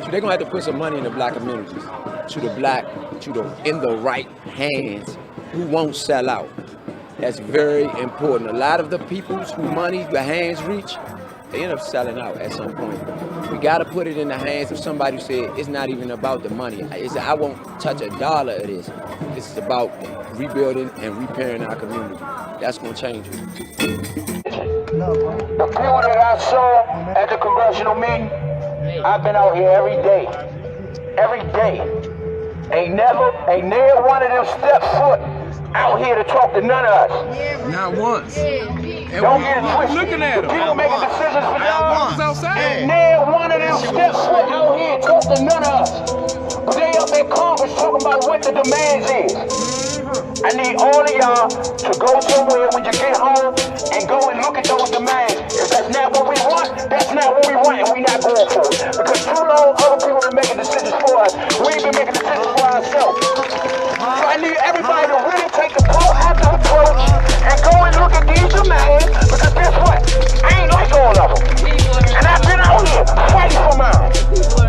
So they're gonna have to put some money in the black communities, in the right hands, who won't sell out. That's very important. A lot of the peoples who money, the hands reach, they end up selling out at some point. We got to put it in the hands of somebody who said it's not even about the money. I won't touch a dollar of this. This is about rebuilding and repairing our community. That's going to change it. The view that I saw at the congressional meeting, I've been out here every day. Every day. Ain't never one of them step foot out here to talk to none of us. Not once. And don't get it twisted. Looking at them. People making decisions for y'all. Ain't never one of them step foot out here to talk to none of us. But they up in Congress talking about what the demands is. I need all of y'all to go somewhere when you get home and go and look at those demands. If that's not what we want, that's not what we want, and we not going for it. Because too long other people been making decisions for us. We ain't been making decisions for ourselves. So I need everybody to really take the proactive approach and go and look at these demands, because guess what? I ain't like all of them. And I've been out here fighting for mine.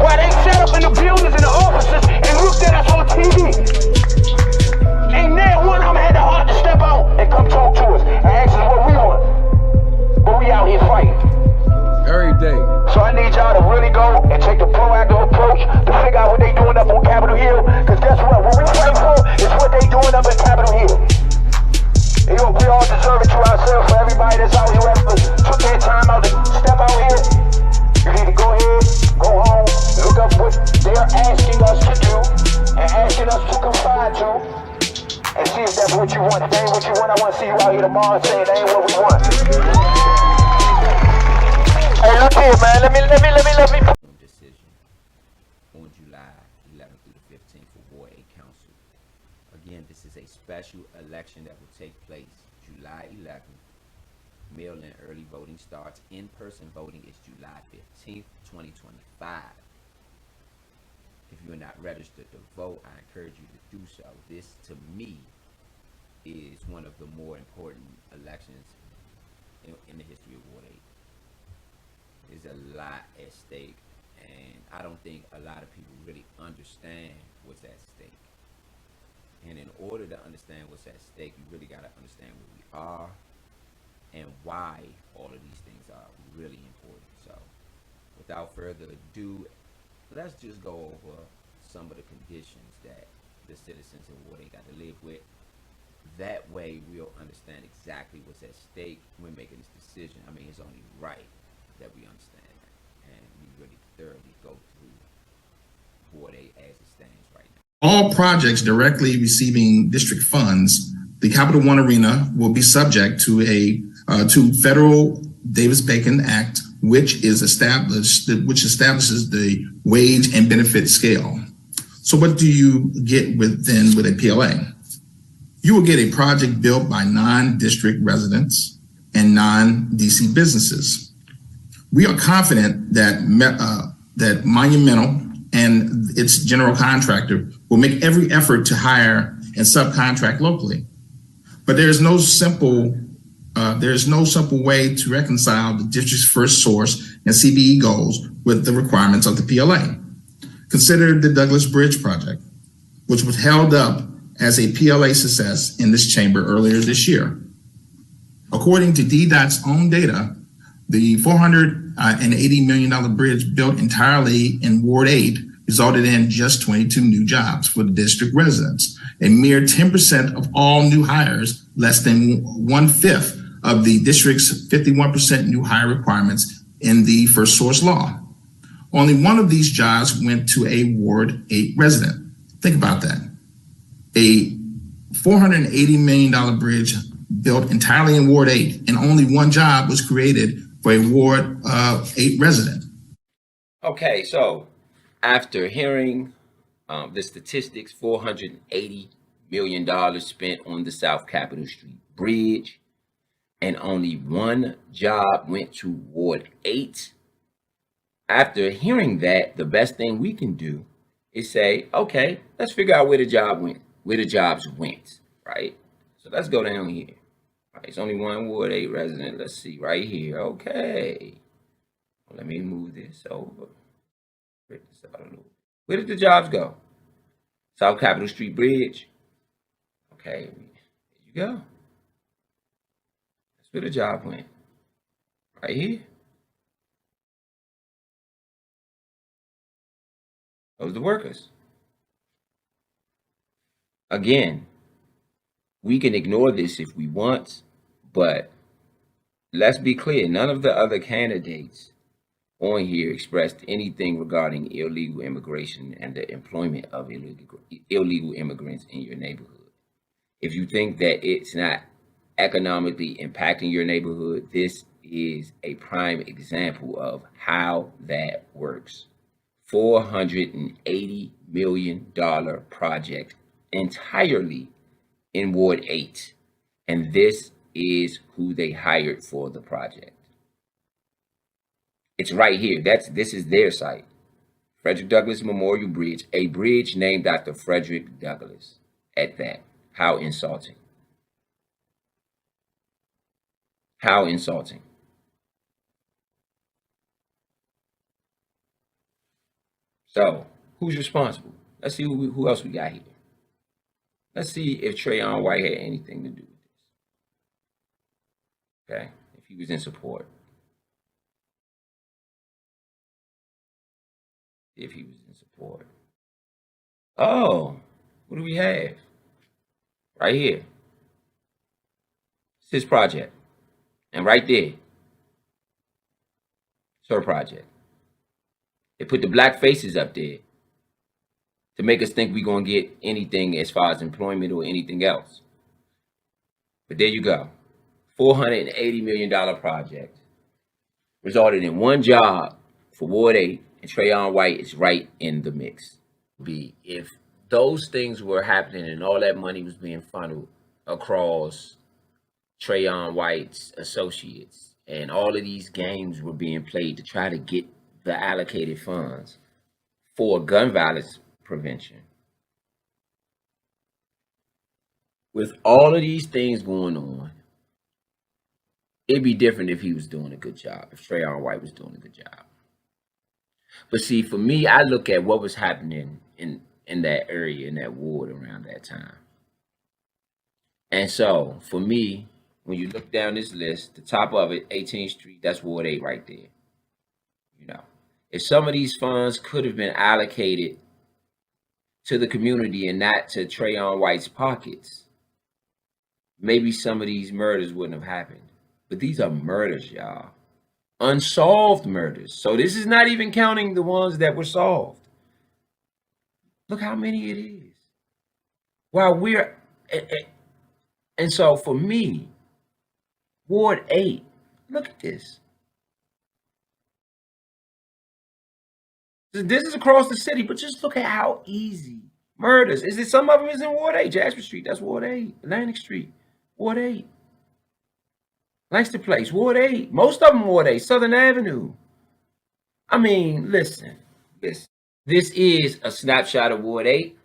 While they set up in the buildings and the offices and looked at us on TV. Ain't never one of them had the heart to step out and come talk to us and ask us what we want. But we out here fighting. Every day. So I need y'all to really go and take the proactive approach to figure out what they doing up on Capitol Hill. Because guess what? What we fight for is what they doing up at Capitol Hill. You know, we all deserve it to ourselves. For everybody that's out here who took their time out to step out here, you need to go ahead, go home, look up what they're asking us to do and asking us to confide to. And see if that's what you want. If that ain't what you want, I want to see you out here tomorrow saying that ain't what we want. Hey, look here, man. Let me. Decision on July 11th through the 15th for Ward 8 Council. Again, this is a special election that will take place July 11th. Mail-in early voting starts. In-person voting is July 15th, 2025. If you're not registered to vote, I encourage you to do so. This, to me, is one of the more important elections in the history of Ward 8. There's a lot at stake, and I don't think a lot of people really understand what's at stake. And in order to understand what's at stake, you really got to understand where we are and why all of these things are really important. So, without further ado, let's just go over some of the conditions that the citizens of Ward 8 got to live with. That way we'll understand exactly what's at stake when making this decision. I mean, it's only right that we understand that, and we really thoroughly go through Ward 8 as it stands right now. All projects directly receiving district funds, the Capital One Arena will be subject to to Federal Davis-Bacon Act, which establishes the wage and benefit scale. So what do you get with a PLA? You will get a project built by non-district residents and non-DC businesses. We are confident that that Monumental and its general contractor will make every effort to hire and subcontract locally. But there's no simple way to reconcile the district's first source and CBE goals with the requirements of the PLA. Consider the Douglas Bridge project, which was held up as a PLA success in this chamber earlier this year. According to DDOT's own data, the $480 million bridge built entirely in Ward 8 resulted in just 22 new jobs for the district residents, a mere 10% of all new hires, less than 1/5 of the district's 51% new hire requirements in the first source law. Only one of these jobs went to a Ward 8 resident. Think about that. A $480 million bridge built entirely in Ward 8, and only one job was created for a Ward 8 resident. Okay, so after hearing the statistics, $480 million spent on the South Capitol Street Bridge, and only one job went to Ward 8. After hearing that, the best thing we can do is say, okay, let's figure out where the jobs went, right? So let's go down here. All right, it's only one Ward 8 resident. Let's see right here. Okay. Let me move this over. Where did the jobs go? South Capitol Street Bridge. Okay, there you go. That's where the job went. Right here. Those are the workers. Again, we can ignore this if we want, but let's be clear, none of the other candidates on here expressed anything regarding illegal immigration and the employment of illegal immigrants in your neighborhood. If you think that it's not economically impacting your neighborhood, this is a prime example of how that works. $480 million project entirely in Ward 8. And this is who they hired for the project. It's right here. This is their site. Frederick Douglass Memorial Bridge, a bridge named after Frederick Douglass. At that. How insulting. How insulting. So, who's responsible? Let's see who else we got here. Let's see if Trayon White had anything to do with this. Okay, if he was in support. If he was in support. Oh, what do we have? Right here. It's his project. And right there. It's her project. They put the black faces up there to make us think we're going to get anything as far as employment or anything else. But there you go. $480 million project resulted in one job for Ward 8, and Trayon White is right in the mix. If those things were happening and all that money was being funneled across Trayon White's associates, and all of these games were being played to try to get the allocated funds for gun violence prevention. With all of these things going on, it'd be different if he was doing a good job, if Trayon White was doing a good job. But see, for me, I look at what was happening in that area, in that ward around that time. And so, for me, when you look down this list, the top of it, 18th Street, that's Ward 8 right there. You know, if some of these funds could have been allocated to the community and not to Trayon White's pockets, maybe some of these murders wouldn't have happened. But these are murders, y'all. Unsolved murders. So this is not even counting the ones that were solved. Look how many it is. While we're... And so for me, Ward 8, look at this. This is across the city, but just look at how easy murders. Is it some of them is in Ward 8? Jasper Street, that's Ward 8. Atlantic Street, Ward 8. Lancaster Place, Ward 8. Most of them Ward 8. Southern Avenue. I mean, listen. This is a snapshot of Ward 8.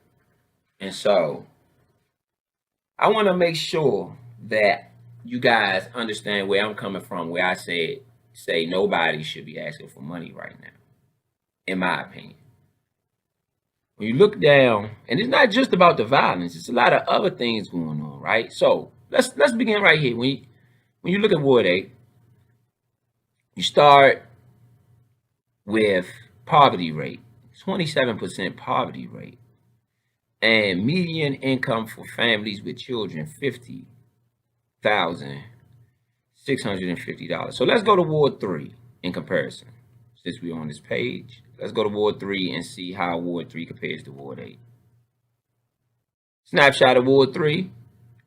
And so, I want to make sure that you guys understand where I'm coming from, where I say nobody should be asking for money right now, in my opinion. When you look down, and it's not just about the violence, it's a lot of other things going on, right? So, let's begin right here. When you look at Ward 8, you start with poverty rate, 27% poverty rate, and median income for families with children, $50,650. So let's go to Ward 3 in comparison. Since we're on this page, let's go to Ward 3 and see how Ward 3 compares to Ward 8. Snapshot of Ward 3,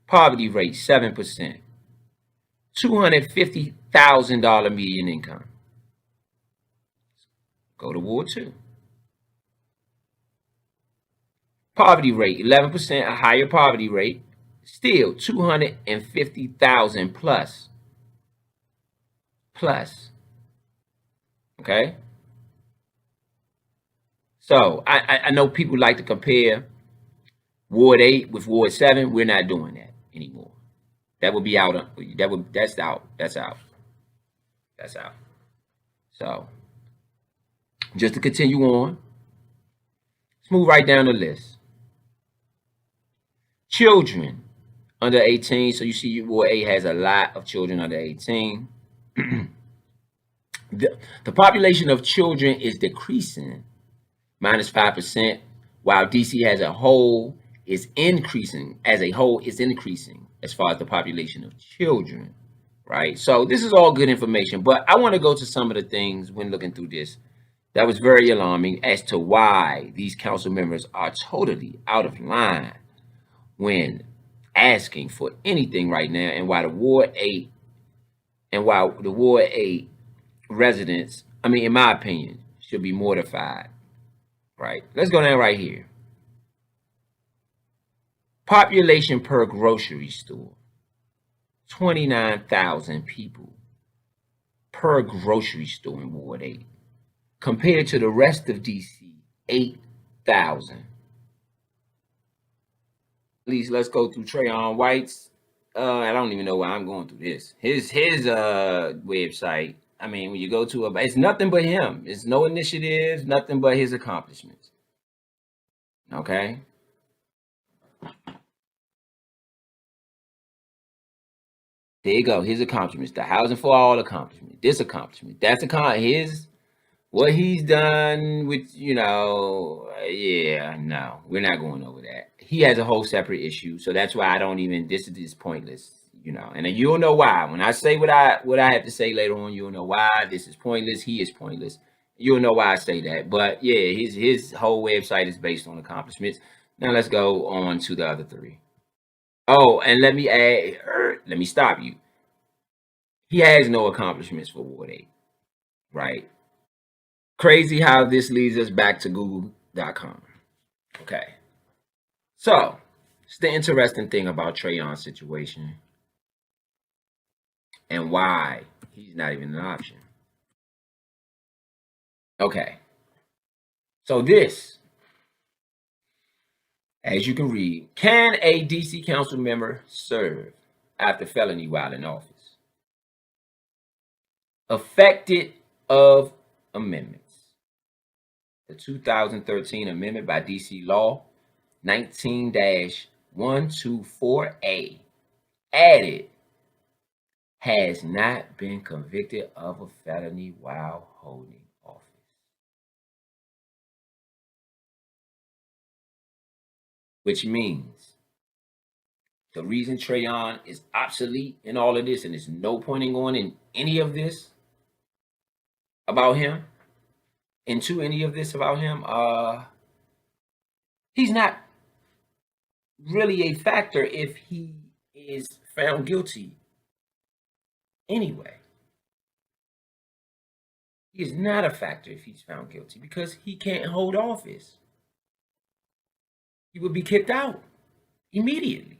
poverty rate, 7%. $250,000 median income. Go to Ward 2. Poverty rate, 11%, a higher poverty rate. Still $250,000 plus. Okay? So, I know people like to compare Ward 8 with Ward 7. We're not doing that anymore. That would be out. That's out. So, just to continue on, Let's move right down the list. Children under 18. So you see Ward 8 has a lot of children under 18. The population of children is decreasing, -5%, while DC as a whole is increasing. As a whole, is increasing as far as the population of children, right? So this is all good information, but I want to go to some of the things when looking through this that was very alarming as to why these council members are totally out of line when asking for anything right now, and why the Ward 8 residents, I mean, in my opinion, should be mortified, right? Let's go down right here. Population per grocery store, 29,000 people per grocery store in Ward 8, compared to the rest of DC, 8,000. At least let's go through Trayon Whites. I don't even know why I'm going through this. His website. I mean, when you go to it's nothing but him. It's no initiatives, nothing but his accomplishments. Okay. There you go. His accomplishments. The Housing for All accomplishment. This accomplishment. That's what he's done with, yeah, no, we're not going over that. He has a whole separate issue. So that's why I don't even, this is pointless, and you'll know why. When I say what I have to say later on, you'll know why this is pointless. He is pointless. You'll know why I say that. But yeah, his whole website is based on accomplishments. Now let's go on to the other three. Oh, and let me stop you. He has no accomplishments for Ward 8, right? Crazy how this leads us back to Google.com. Okay. So, it's the interesting thing about Trayon's situation and why he's not even an option. Okay. So this, as you can read, can a DC council member serve after felony while in office? Affected of amendments. The 2013 amendment by DC Law 19-124A added has not been convicted of a felony while holding office. Which means the reason Trayon is obsolete in all of this, and there's no point in going in any of this about him, into any of this about him, he's not really a factor if he is found guilty anyway. He is not a factor if he's found guilty because he can't hold office. He would be kicked out immediately.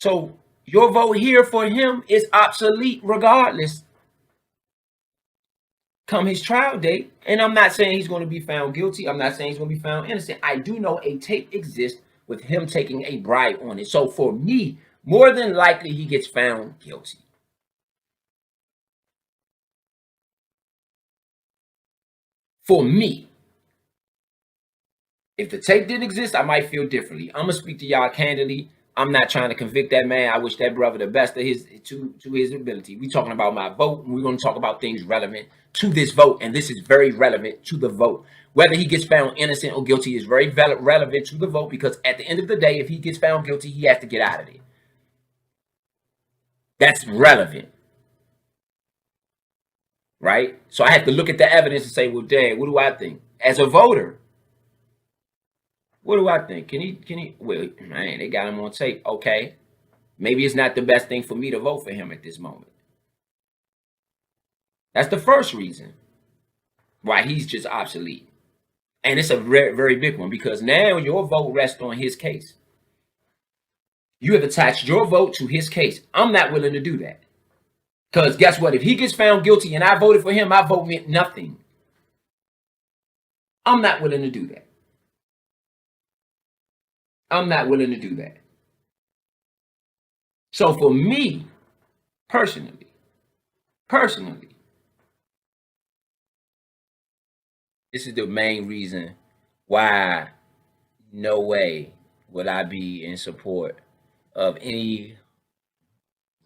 So your vote here for him is obsolete regardless come his trial date. And I'm not saying he's going to be found guilty. I'm not saying he's going to be found innocent. I do know a tape exists with him taking a bribe on it. So for me, more than likely he gets found guilty. For me. If the tape didn't exist, I might feel differently. I'm going to speak to y'all candidly. I'm not trying to convict that man. I wish that brother the best of his ability. We're talking about my vote, and we're going to talk about things relevant to this vote, and this is very relevant to the vote. Whether he gets found innocent or guilty is very relevant to the vote, because at the end of the day, if he gets found guilty, he has to get out of it. That's relevant. Right? So I have to look at the evidence and say, well, dang, what do I think? As a voter, what do I think? Can he, well, man, they got him on tape. Okay. Maybe it's not the best thing for me to vote for him at this moment. That's the first reason why he's just obsolete. And it's a very, very big one, because now your vote rests on his case. You have attached your vote to his case. I'm not willing to do that. Because guess what? If he gets found guilty and I voted for him, my vote meant nothing. I'm not willing to do that. I'm not willing to do that. So for me, personally, This is the main reason why no way will I be in support of any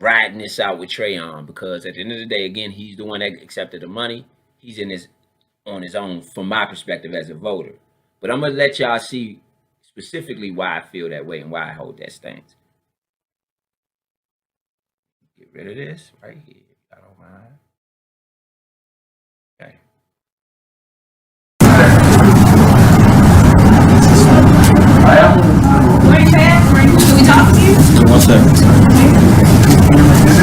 riding this out with Trayon, because at the end of the day, again, he's the one that accepted the money. He's in this on his own from my perspective as a voter. But I'm gonna let y'all see specifically why I feel that way and why I hold that stance. Get rid of this right here. I don't mind. Okay. Can we talk to you? 1 second.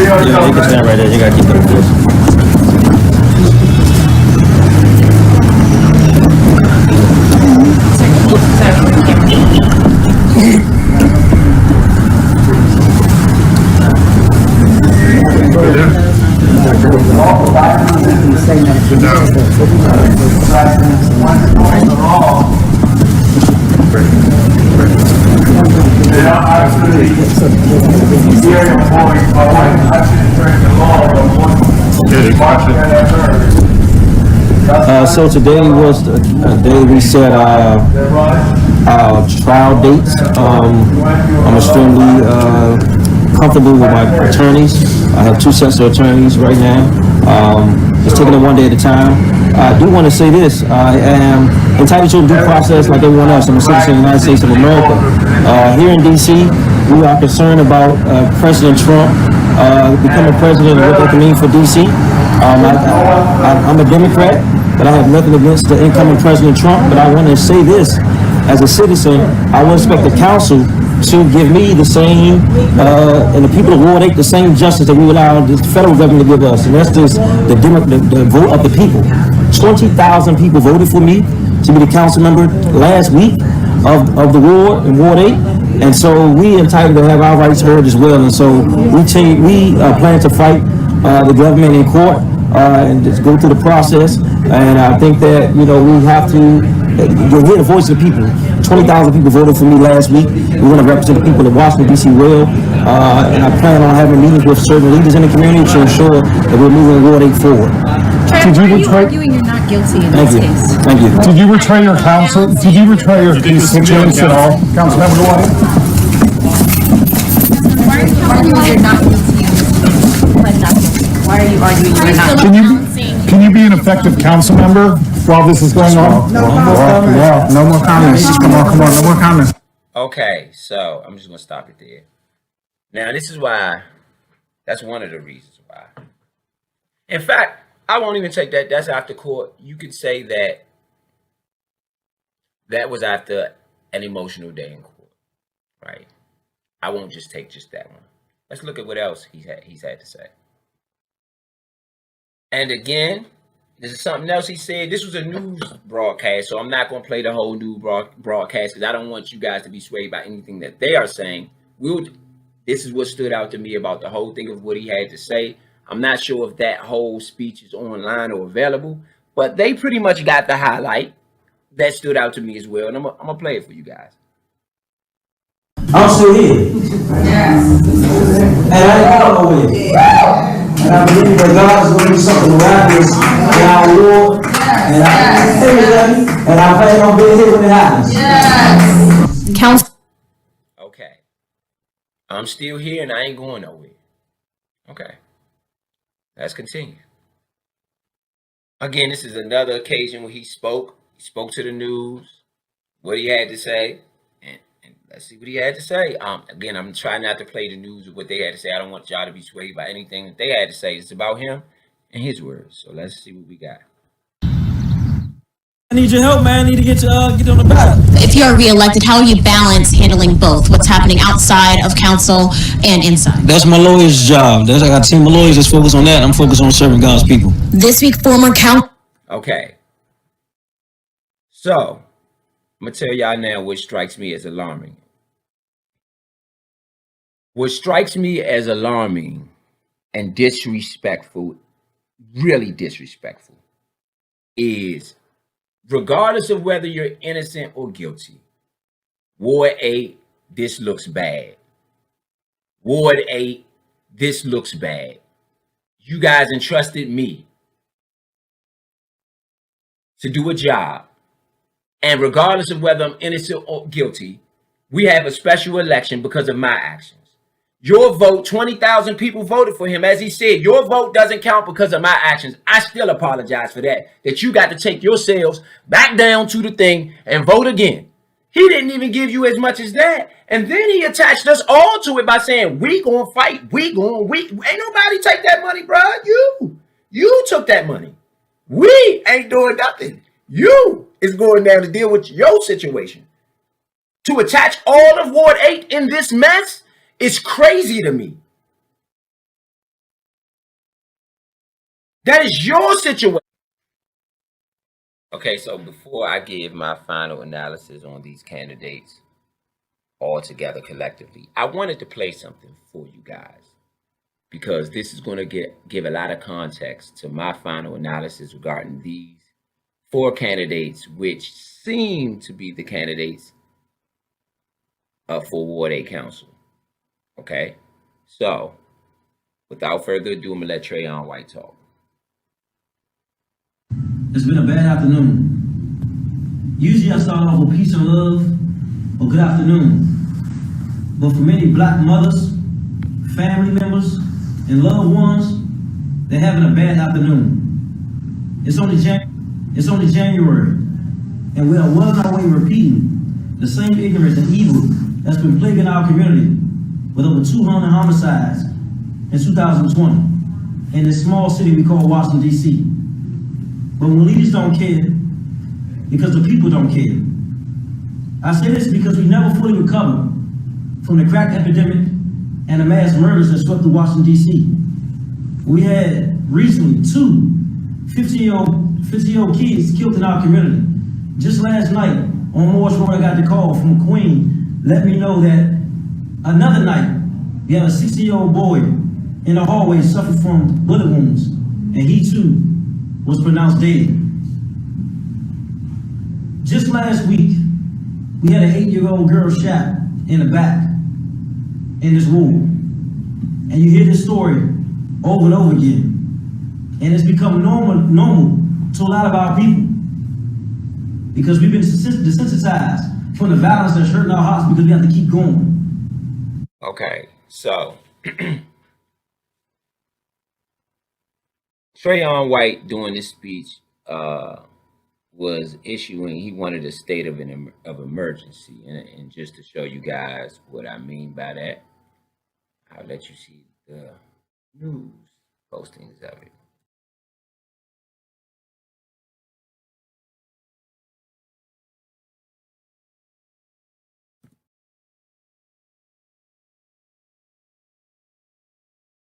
Yeah, you can stand right there. You gotta keep it like this. So today was the day we set our trial dates. I'm extremely comfortable with my attorneys. I have 2 sets of attorneys right now. Just taking it one day at a time. I do want to say this. I am entitled to a due process like everyone else. I'm a citizen of the United States of America. Here in D.C., we are concerned about President Trump becoming president and what that can mean for D.C. I'm a Democrat, but I have nothing against the incoming President Trump. But I want to say this. As a citizen, I would expect the council to give me the same, and the people of Ward 8 the same justice that we allow the federal government to give us. And that's just the vote of the people. 20,000 people voted for me to be the council member last week of the ward in Ward 8. And so we entitled to have our rights heard as well. And so we plan to fight the government in court and just go through the process. And I think that, we have to hear the voice of the people. 20,000 people voted for me last week. We want to represent the people of Washington, D.C. well. And I plan on having meetings with certain leaders in the community to ensure that we're moving Ward 8 forward. Why are you arguing you're not guilty in this case? Thank you. Did you betray your council? Did you betray your constituents at all, Councilmember White? Why are you arguing you're not guilty in this case? Why are you arguing you're not guilty? Can you be an effective council member while this is going on? No more comments. Come on, no more comments. Okay, so I'm just gonna stop it there. Now, this is why. That's one of the reasons why. In fact, I won't even take that. That's after court. You could say that that was after an emotional day in court, right? I won't just take just that one. Let's look at what else he's had to say. And again, this is something else he said. This was a news broadcast, so I'm not going to play the whole news broadcast because I don't want you guys to be swayed by anything that they are saying. This is what stood out to me about the whole thing of what he had to say. I'm not sure if that whole speech is online or available, but they pretty much got the highlight that stood out to me as well. And I'm going to play it for you guys. I'm still here. Yes. And I ain't going nowhere. And I believe that God is going to do something miraculous in our ward. And I plan on being here when it happens. Yes. Council. Okay. I'm still here and I ain't going nowhere. Okay. Let's continue. Again, this is another occasion where he spoke to the news, what he had to say, and let's see what he had to say. Again, I'm trying not to play the news of what they had to say. I don't want y'all to be swayed by anything that they had to say. It's about him and his words. So let's see what we got. I need your help, man. I need to get on the ballot. If you're reelected, how will you balance handling both? What's happening outside of council and inside? That's my lawyer's job. I got a team of lawyers that's focused on that. I'm focused on serving God's people. This week, former council. Okay. So, I'm going to tell y'all now what strikes me as alarming. What strikes me as alarming and disrespectful, really disrespectful, is regardless of whether you're innocent or guilty, Ward 8, this looks bad. Ward 8, this looks bad. You guys entrusted me to do a job. And regardless of whether I'm innocent or guilty, we have a special election because of my actions. Your vote, 20,000 people voted for him. As he said, your vote doesn't count because of my actions. I still apologize for that, that you got to take yourselves back down to the thing and vote again. He didn't even give you as much as that. And then he attached us all to it by saying, we gonna fight, ain't nobody take that money, bro. You took that money. We ain't doing nothing. You is going down to deal with your situation. To attach all of Ward 8 in this mess is crazy to me. That is your situation. Okay, so before I give my final analysis on these candidates all together collectively, I wanted to play something for you guys, because this is going to give a lot of context to my final analysis regarding these 4 candidates, which seem to be the candidates for Ward 8 Council. Okay, so without further ado, I'm going to let Trayon Whites talk. It's been a bad afternoon. Usually I start off with peace and love or good afternoon. But for many black mothers, family members, and loved ones, they're having a bad afternoon. It's only January, and we are well on our way repeating the same ignorance and evil that's been plaguing our community with over 200 homicides in 2020 in this small city we call Washington, D.C. But when leaders don't care, because the people don't care. I say this because we never fully recovered from the crack epidemic and the mass murders that swept through Washington, D.C. We had recently 2 50-year-old kids killed in our community. Just last night on Morris Road, I got the call from Queen, let me know that another night, we had a 60-year-old boy in the hallway suffered from bullet wounds, and he too was pronounced dead. Just last week, we had an 8-year-old girl shot in the back in this room. And you hear this story over and over again. And it's become normal to a lot of our people, because we've been desensitized from the violence that's hurting our hearts, because we have to keep going. Okay, so Trayon White during this speech was issuing, he wanted a state of emergency. And just to show you guys what I mean by that, I'll let you see the news postings of it.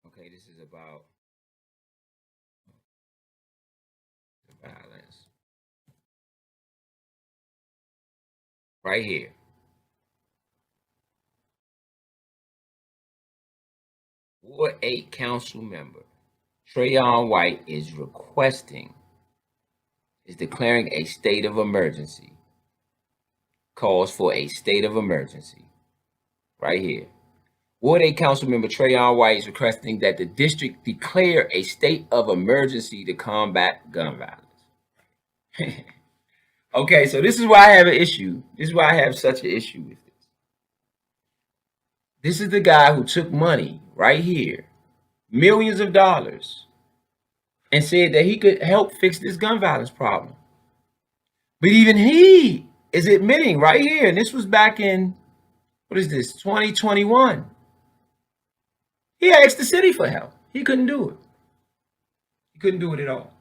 Okay, this is about the violence. Right here. Ward 8 council member Trayon White is declaring a state of emergency. Calls for a state of emergency. Right here. Ward 8 council member Trayon White is requesting that the district declare a state of emergency to combat gun violence. Okay, so this is why I have an issue. This is why I have such an issue with this. This is the guy who took money right here, millions of dollars, and said that he could help fix this gun violence problem. But even he is admitting right here, and this was back in, 2021. He asked the city for help. He couldn't do it. He couldn't do it at all.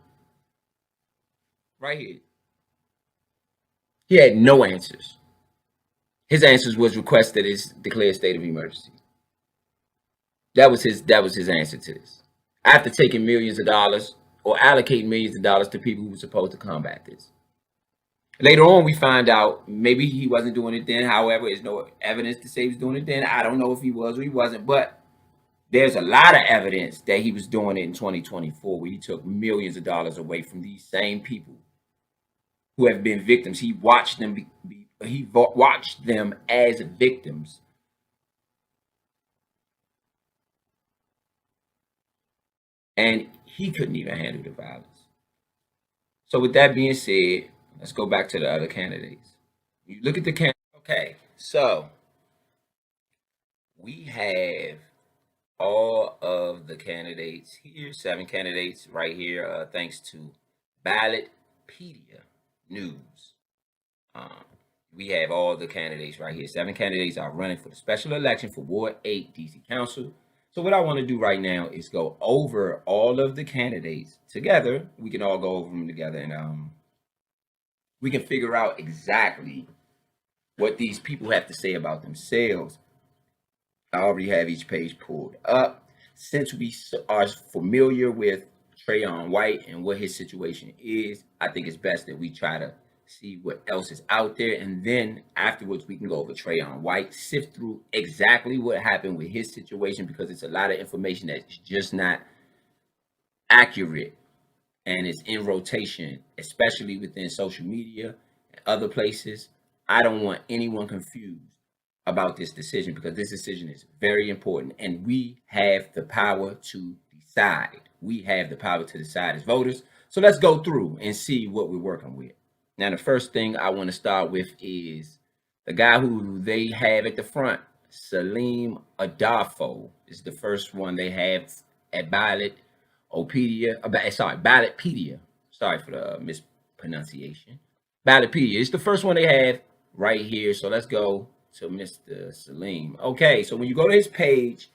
Right here. He had no answers. His answers was request that is declared state of emergency. That was his answer to this. After taking millions of dollars or allocating millions of dollars to people who were supposed to combat this. Later on, we find out maybe he wasn't doing it then. However, there's no evidence to say he was doing it then. I don't know if he was or he wasn't, but there's a lot of evidence that he was doing it in 2024, where he took millions of dollars away from these same people who have been victims. He watched them watched them as victims. And he couldn't even handle the violence. So with that being said, let's go back to the other candidates. You look at the candidates. Okay, so we have all of the candidates here, 7 candidates right here, thanks to Ballotpedia News. We have all the candidates right here. 7 candidates are running for the special election for Ward 8 DC Council. So what I want to do right now is go over all of the candidates together. We can all go over them together, and we can figure out exactly what these people have to say about themselves. I already have each page pulled up. Since we are familiar with Trayon White and what his situation is, I think it's best that we try to see what else is out there, and then afterwards we can go over Trayon White, sift through exactly what happened with his situation, because it's a lot of information that's just not accurate and it's in rotation, especially within social media and other places. I don't want anyone confused about this decision, because this decision is very important, and we have the power to decide. We have the power to decide as voters. So let's go through and see what we're working with. Now, the first thing I want to start with is the guy who they have at the front, Salim Adofos, is the first one they have at Ballotpedia. Sorry for the mispronunciation. Ballotpedia. It's the first one they have right here. So let's go to Mr. Salim. Okay, so when you go to his page,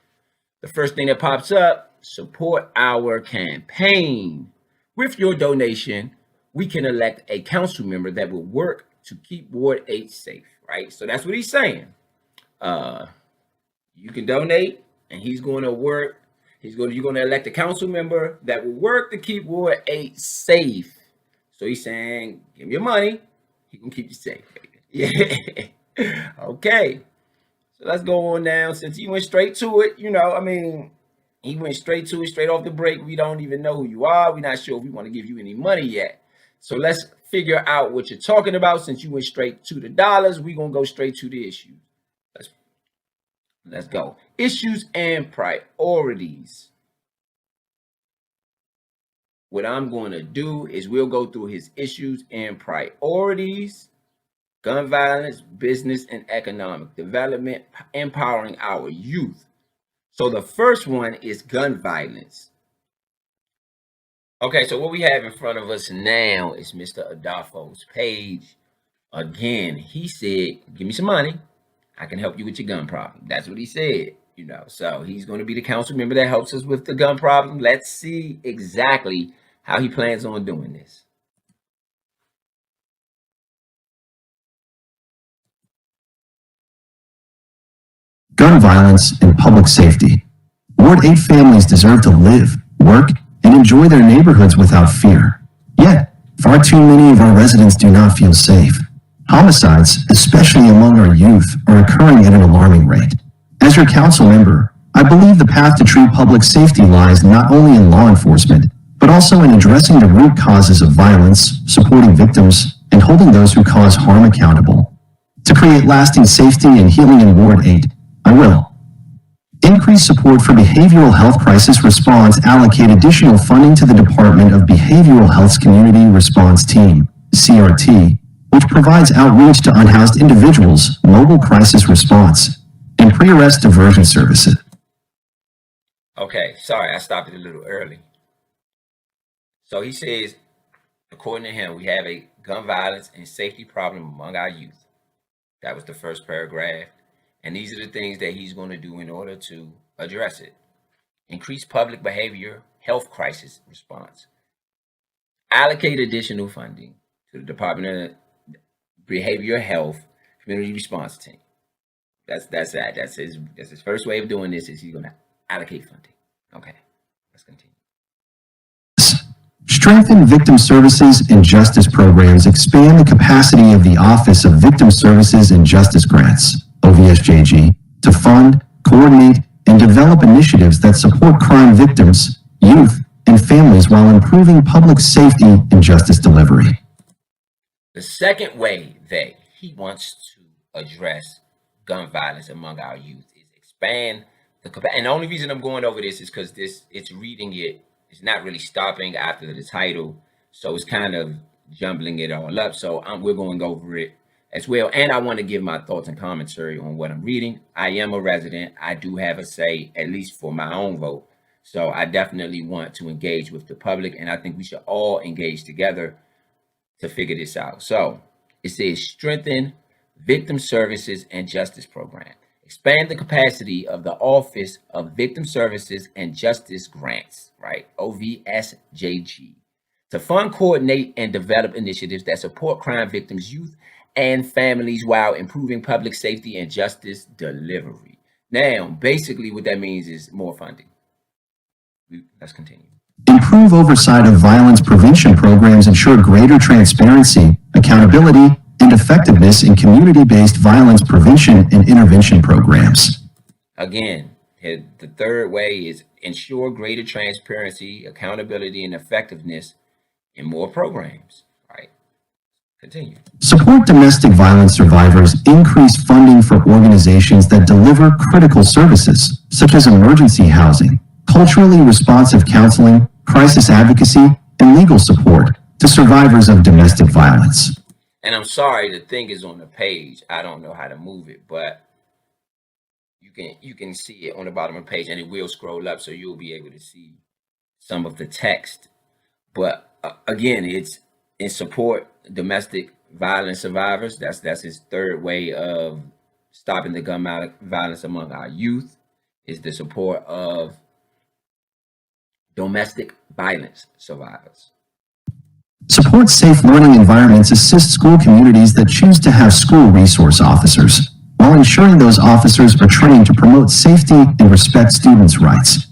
the first thing that pops up, support our campaign. With your donation, we can elect a council member that will work to keep Ward 8 safe, right? So that's what he's saying. You can donate, and he's going to work. You're going to elect a council member that will work to keep Ward 8 safe. So he's saying, give me your money, he can keep you safe. Yeah. Okay. So let's go on now. Since he went straight to it, he went straight to it, straight off the break. We don't even know who you are. We're not sure if we want to give you any money yet. So let's figure out what you're talking about. Since you went straight to the dollars, we're going to go straight to the issues. Let's go. Issues and priorities. What I'm going to do is we'll go through his issues and priorities. Gun violence, business and economic development, empowering our youth. So the first one is gun violence. Okay, so what we have in front of us now is Mr. Adofos' page. Again, he said, give me some money, I can help you with your gun problem. That's what he said, So he's going to be the council member that helps us with the gun problem. Let's see exactly how he plans on doing this. Gun violence and public safety. Ward 8 families deserve to live, work, and enjoy their neighborhoods without fear. Yet, far too many of our residents do not feel safe. Homicides, especially among our youth, are occurring at an alarming rate. As your council member, I believe the path to true public safety lies not only in law enforcement, but also in addressing the root causes of violence, supporting victims, and holding those who cause harm accountable. To create lasting safety and healing in Ward 8, I will increase support for behavioral health crisis response, allocate additional funding to the Department of Behavioral Health's Community Response Team, CRT, which provides outreach to unhoused individuals, mobile crisis response, and pre-arrest diversion services. Okay, sorry, I stopped it a little early. So he says, according to him, we have a gun violence and safety problem among our youth. That was the first paragraph. And these are the things that he's going to do in order to address it. Increase public behavior health crisis response. Allocate additional funding to the Department of Behavioral Health Community Response Team. That's that. That's his first way of doing this, is he's going to allocate funding. Okay, let's continue. Strengthen victim services and justice programs. Expand the capacity of the Office of Victim Services and Justice Grants, OVSJG, to fund, coordinate, and develop initiatives that support crime victims, youth, and families while improving public safety and justice delivery. The second way that he wants to address gun violence among our youth is expand the capacity. And the only reason I'm going over this is because it's reading it. It's not really stopping after the title. So it's kind of jumbling it all up. So we're going over it as well. And I want to give my thoughts and commentary on what I'm reading. I am a resident. I do have a say, at least for my own vote. So I definitely want to engage with the public, and I think we should all engage together to figure this out. So it says strengthen victim services and justice program. Expand the capacity of the Office of Victim Services and Justice Grants, right? OVSJG, to fund, coordinate, and develop initiatives that support crime victims, youth, and families while improving public safety and justice delivery. Now, basically what that means is more funding. Let's continue. Improve oversight of violence prevention programs, ensure greater transparency, accountability, and effectiveness in community-based violence prevention and intervention programs. Again, the third way is ensure greater transparency, accountability, and effectiveness in more programs, right? Continue. Support domestic violence survivors, increase funding for organizations that deliver critical services, such as emergency housing, culturally responsive counseling, crisis advocacy, and legal support to survivors of domestic violence. And I'm sorry, the thing is on the page. I don't know how to move it, but you can see it on the bottom of the page, and it will scroll up, so you'll be able to see some of the text. But again, it's in support domestic violence survivors. That's his third way of stopping the gun violence among our youth, is the support of domestic violence survivors. Support safe learning environments, assist school communities that choose to have school resource officers, while ensuring those officers are trained to promote safety and respect students' rights.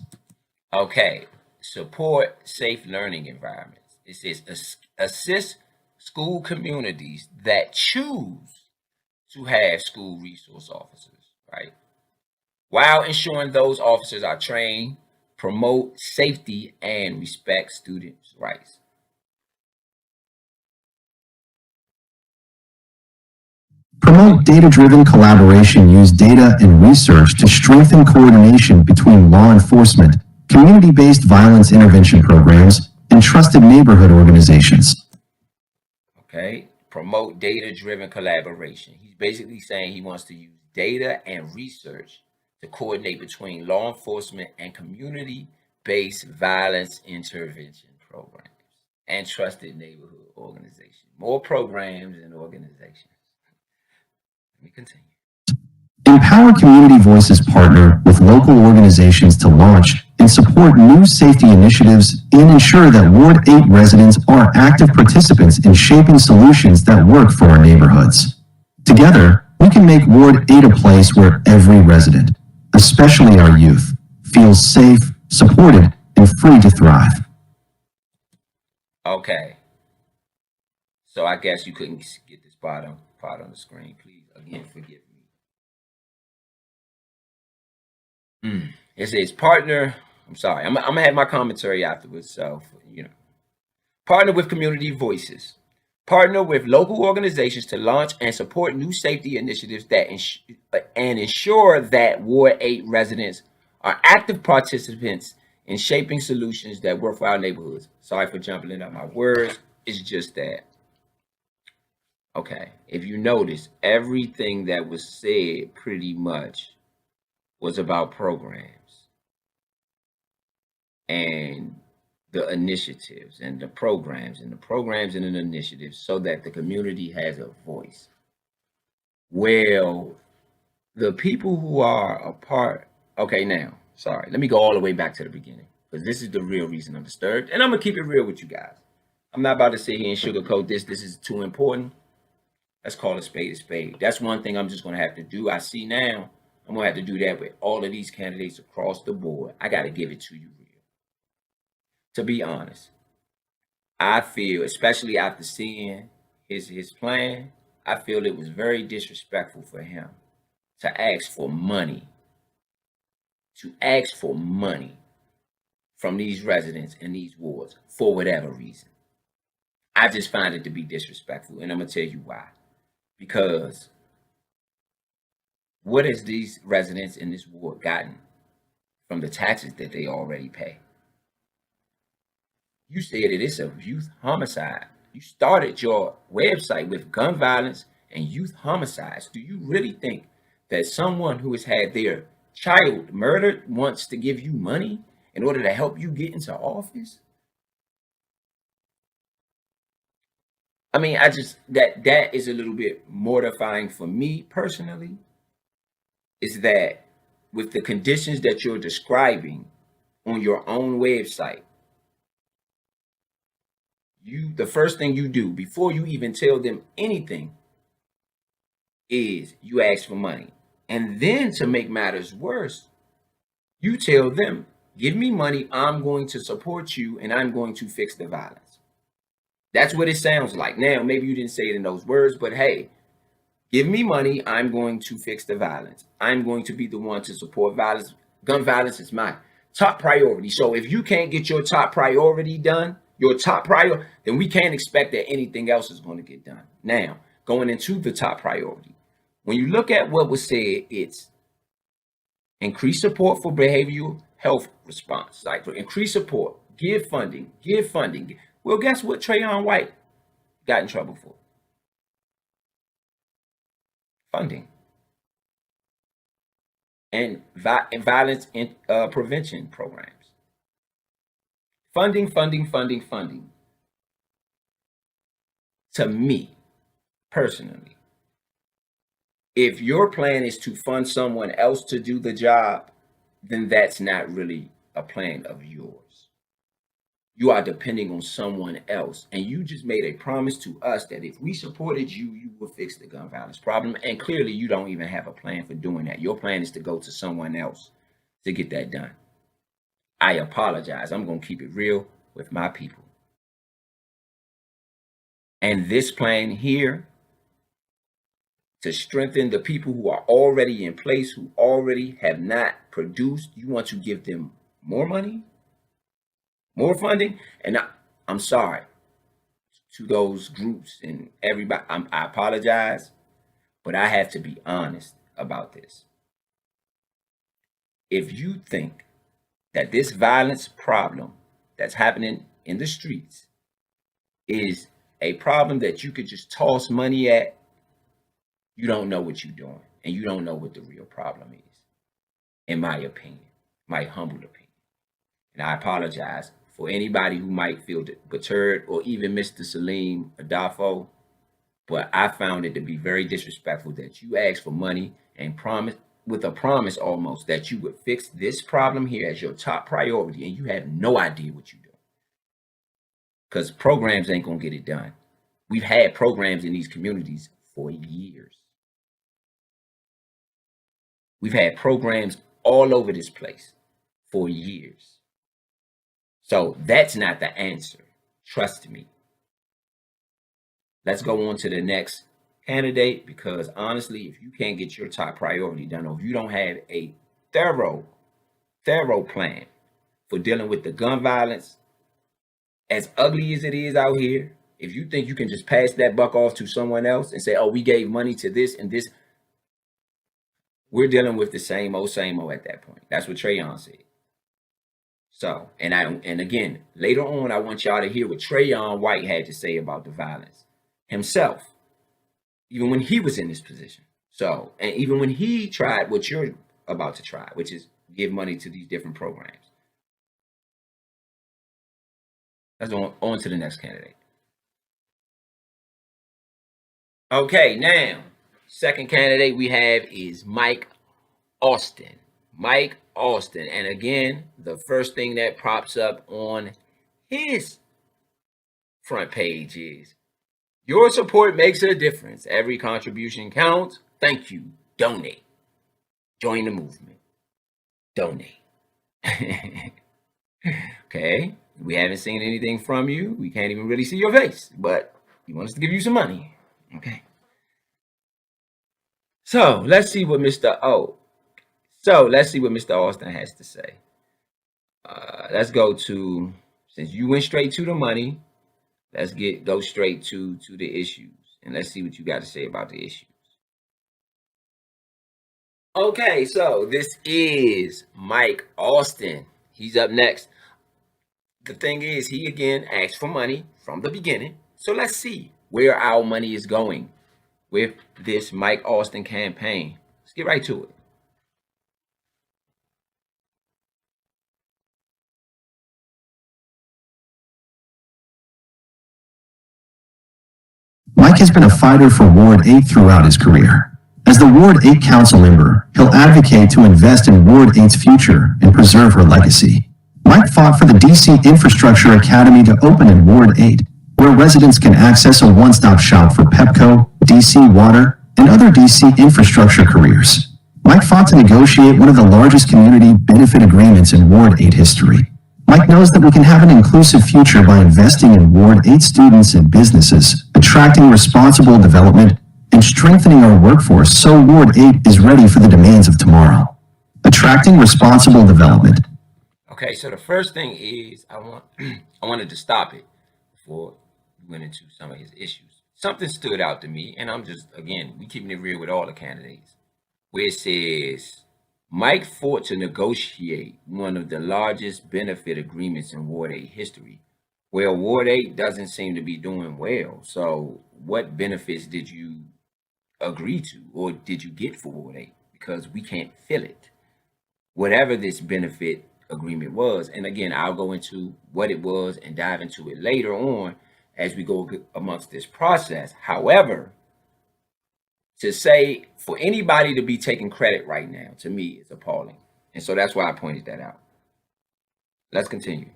Okay, support safe learning environments. It says assist school communities that choose to have school resource officers, right? While ensuring those officers are trained, promote safety, and respect students' rights. Promote data-driven collaboration. Use data and research to strengthen coordination between law enforcement, community-based violence intervention programs, and trusted neighborhood organizations. Okay, promote data-driven collaboration. He's basically saying he wants to use data and research to coordinate between law enforcement and community-based violence intervention programs and trusted neighborhood organizations. More programs and organizations. Let me continue. Empower community voices. Partner with local organizations to launch and support new safety initiatives and ensure that Ward 8 residents are active participants in shaping solutions that work for our neighborhoods. Together, we can make Ward 8 a place where every resident, especially our youth, feels safe, supported, and free to thrive. Okay. So I guess you couldn't get this bottom part on the screen. Please, again, forgive me. It says partner. I'm sorry. I'm going to have my commentary afterwards. So, partner with community voices. Partner with local organizations to launch and support new safety initiatives that ensure that Ward 8 residents are active participants in shaping solutions that work for our neighborhoods. Sorry for jumping up my words. It's just that. Okay, if you notice, everything that was said pretty much was about programs and the initiatives and the programs and the initiatives so that the community has a voice. Well, the people who are a part, okay, now, sorry, let me go all the way back to the beginning, because this is the real reason I'm disturbed, and I'm going to keep it real with you guys. I'm not about to sit here and sugarcoat this. This is too important. Let's call a spade a spade. That's one thing I'm just going to have to do. I see now I'm going to have to do that with all of these candidates across the board. I got to give it to you real. To be honest, I feel, especially after seeing his plan, I feel it was very disrespectful for him to ask for money. From these residents in these wards for whatever reason. I just find it to be disrespectful, and I'm going to tell you why. Because what has these residents in this ward gotten from the taxes that they already pay? You said that it's a youth homicide. You started your website with gun violence and youth homicides. Do you really think that someone who has had their child murdered wants to give you money in order to help you get into office? I mean, that is a little bit mortifying for me personally, is that with the conditions that you're describing on your own website, the first thing you do before you even tell them anything is you ask for money. And then to make matters worse, you tell them, give me money, I'm going to support you, and I'm going to fix the violence. That's what it sounds like. Now, maybe you didn't say it in those words, but hey, give me money, I'm going to fix the violence. I'm going to be the one to support violence. Gun violence is my top priority. So if you can't get your top priority done, then we can't expect that anything else is going to get done. Now, going into the top priority, when you look at what was said, it's increase support for behavioral health response, like for increased support, give funding. Well, guess what Trayon White got in trouble for? Funding. And violence prevention programs. Funding. To me, personally, if your plan is to fund someone else to do the job, then that's not really a plan of yours. You are depending on someone else. And you just made a promise to us that if we supported you, you will fix the gun violence problem. And clearly you don't even have a plan for doing that. Your plan is to go to someone else to get that done. I apologize. I'm going to keep it real with my people. And this plan here, to strengthen the people who are already in place, who already have not produced, you want to give them more money, more funding? And I'm sorry to those groups and everybody. I apologize, but I have to be honest about this. If you think that this violence problem that's happening in the streets is a problem that you could just toss money at, you don't know what you're doing, and you don't know what the real problem is, in my opinion, my humble opinion. And I apologize for anybody who might feel perturbed, or even Mr. Salim Adofos, but I found it to be very disrespectful that you asked for money and promised, with a promise almost, that you would fix this problem here as your top priority, and you have no idea what you're doing. Because programs ain't going to get it done. We've had programs in these communities for years. We've had programs all over this place for years. So that's not the answer. Trust me. Let's go on to the next candidate, because honestly, if you can't get your top priority done, or if you don't have a thorough plan for dealing with the gun violence, as ugly as it is out here, if you think you can just pass that buck off to someone else and say, oh, we gave money to this and this, we're dealing with the same old at that point. That's what Trayon said. So, and again, later on, I want y'all to hear what Trayon White had to say about the violence himself, even when he was in this position. So, and even when he tried what you're about to try, which is give money to these different programs. Let's go on to the next candidate. Okay, now, second candidate we have is Mike Austin. Mike Austin. And again, the first thing that pops up on his front page is, your support makes a difference. Every contribution counts. Thank you. Donate. Join the movement. Donate. Okay. We haven't seen anything from you. We can't even really see your face, but you want us to give you some money. Okay. So let's see what Mr. Austin has to say. Let's go to, since you went straight to the money, let's go straight to the issues, and let's see what you got to say about the issues. Okay, so this is Mike Austin. He's up next. The thing is, he again asked for money from the beginning. So let's see where our money is going with this Mike Austin campaign. Let's get right to it. Mike has been a fighter for Ward 8 throughout his career. As the Ward 8 council member, he'll advocate to invest in Ward 8's future and preserve her legacy. Mike fought for the DC Infrastructure Academy to open in Ward 8, where residents can access a one-stop shop for Pepco, DC Water, and other DC infrastructure careers. Mike fought to negotiate one of the largest community benefit agreements in Ward 8 history. Mike knows that we can have an inclusive future by investing in Ward 8 students and businesses, attracting responsible development, and strengthening our workforce so Ward 8 is ready for the demands of tomorrow. Attracting responsible development. Okay, so the first thing is I wanted to stop it before we went into some of his issues. Something stood out to me, and I'm just, again, we keeping it real with all the candidates, where it says Mike fought to negotiate one of the largest benefit agreements in Ward 8 history. Well, Ward 8 doesn't seem to be doing well. So what benefits did you agree to or did you get for Ward 8? Because we can't feel it. Whatever this benefit agreement was, and again, I'll go into what it was and dive into it later on as we go amongst this process. However, to say for anybody to be taking credit right now, to me, is appalling. And so that's why I pointed that out. Let's continue.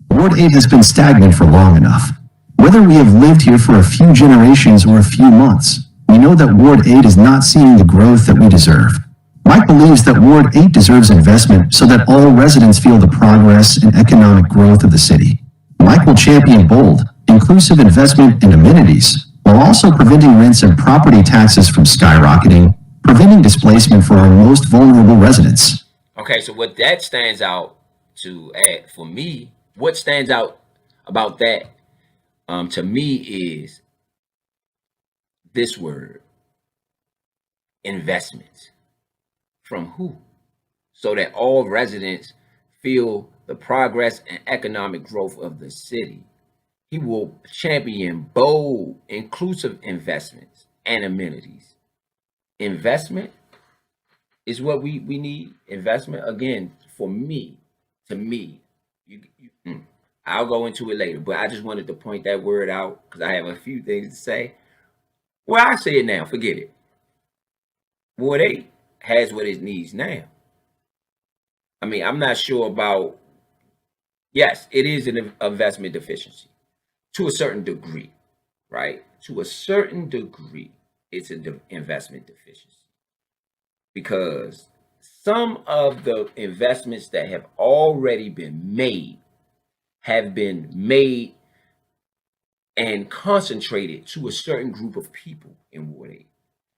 Ward 8 has been stagnant for long enough. Whether we have lived here for a few generations or a few months, we know that Ward 8 is not seeing the growth that we deserve. Mike believes that Ward 8 deserves investment so that all residents feel the progress and economic growth of the city. Mike will champion bold, inclusive investment in amenities, while also preventing rents and property taxes from skyrocketing, preventing displacement for our most vulnerable residents. Okay, so what that stands out to for me, what stands out about that to me is this word, investment. From who? So that all residents feel the progress and economic growth of the city. He will champion bold, inclusive investments and amenities. Investment is what we need. Investment, again, for me, to me, I'll go into it later, but I just wanted to point that word out because I have a few things to say. Well, I say it now, forget it. Ward 8 has what it needs now. I mean, I'm not sure about, yes, it is an investment deficiency. To a certain degree, right? To a certain degree, it's an investment deficiency. Because some of the investments that have already been made have been made and concentrated to a certain group of people in Ward 8.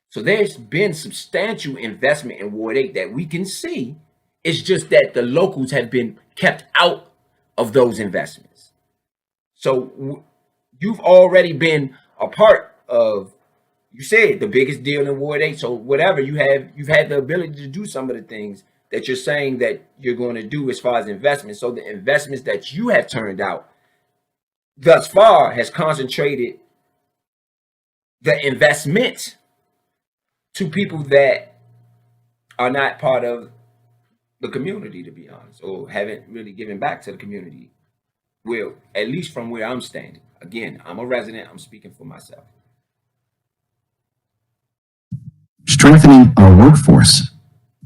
So there's been substantial investment in Ward 8 that we can see. It's just that the locals have been kept out of those investments. So you've already been a part of, you said, the biggest deal in Ward 8. So whatever you've had the ability to do some of the things that you're saying that you're going to do as far as investments. So the investments that you have turned out thus far has concentrated the investment to people that are not part of the community, to be honest, or haven't really given back to the community. Well, at least from where I'm standing. Again, I'm a resident. I'm speaking for myself. Strengthening our workforce.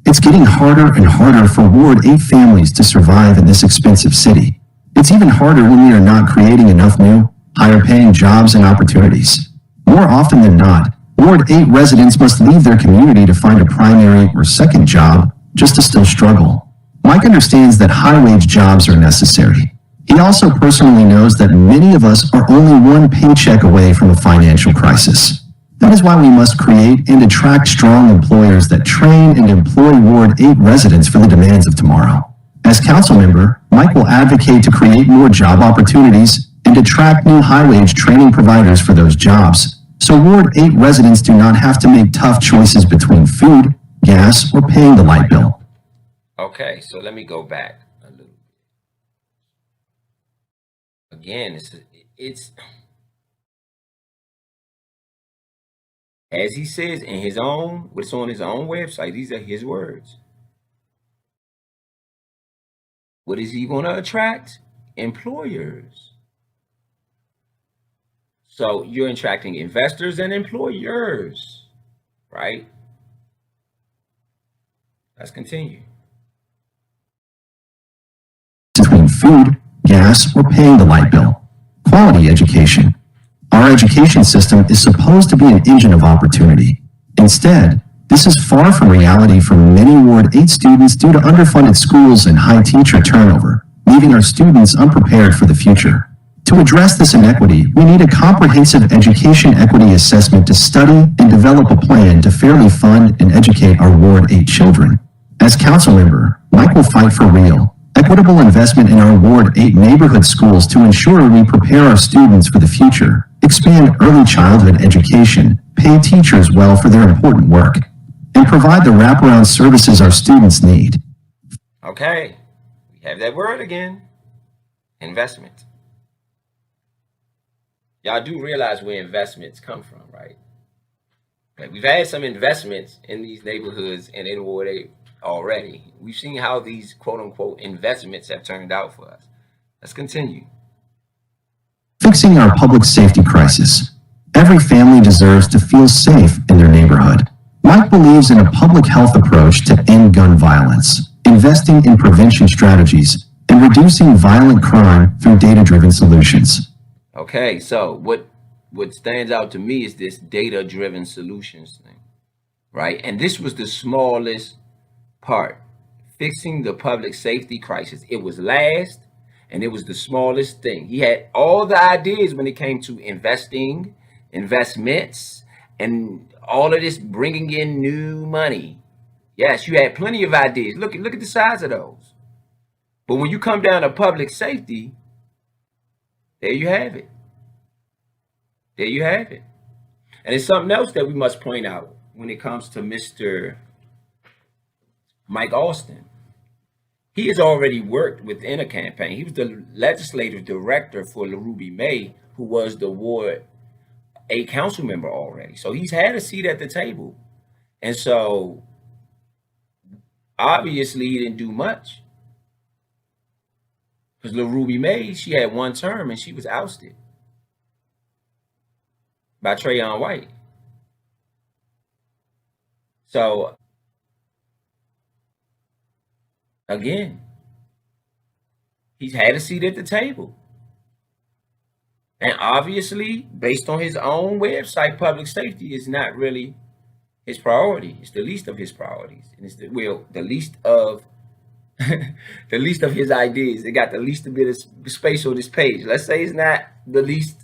It's getting harder and harder for Ward 8 families to survive in this expensive city. It's even harder when we are not creating enough new, higher-paying jobs and opportunities. More often than not, Ward 8 residents must leave their community to find a primary or second job just to still struggle. Mike understands that high-wage jobs are necessary. He also personally knows that many of us are only one paycheck away from a financial crisis. That is why we must create and attract strong employers that train and employ Ward 8 residents for the demands of tomorrow. As council member, Mike will advocate to create more job opportunities and attract new high-wage training providers for those jobs, so Ward 8 residents do not have to make tough choices between food, gas, or paying the light bill. Okay, so let me go back a little. Again, As he says in his own, what's on his own website, these are his words. What is he going to attract? Employers. So you're attracting investors and employers, right? Let's continue. Between food, gas, or paying the light bill. Quality education. Our education system is supposed to be an engine of opportunity. Instead, this is far from reality for many Ward 8 students due to underfunded schools and high teacher turnover, leaving our students unprepared for the future. To address this inequity, we need a comprehensive education equity assessment to study and develop a plan to fairly fund and educate our Ward 8 children. As council member, Mike will fight for real, equitable investment in our Ward 8 neighborhood schools to ensure we prepare our students for the future, expand early childhood education, pay teachers well for their important work, and provide the wraparound services our students need. Okay, we have that word again, investment. Y'all do realize where investments come from, right? Okay, we've had some investments in these neighborhoods and in Ward 8 already. We've seen how these quote-unquote investments have turned out for us. Let's continue. Fixing our public safety crisis. Every family deserves to feel safe in their neighborhood. Mike believes in a public health approach to end gun violence, investing in prevention strategies, and reducing violent crime through data-driven solutions. Okay, so what stands out to me is this data-driven solutions thing, right? And this was the smallest part, fixing the public safety crisis. It was last, and it was the smallest thing. He had all the ideas when it came to investing, investments, and all of this bringing in new money. Yes, you had plenty of ideas. Look at the size of those. But when you come down to public safety, there you have it. There you have it. And it's something else that we must point out when it comes to Mr. Mike Alston. He has already worked within a campaign. He was the legislative director for LaRuby May, who was the Ward 8 council member already. So he's had a seat at the table. And so obviously he didn't do much. Because LaRuby May, she had one term and she was ousted by Trayon Whites. So again, he's had a seat at the table. And obviously, based on his own website, public safety is not really his priority. It's the least of his priorities. And it's the least of the least of his ideas. It got the least bit of space on this page. Let's say it's not the least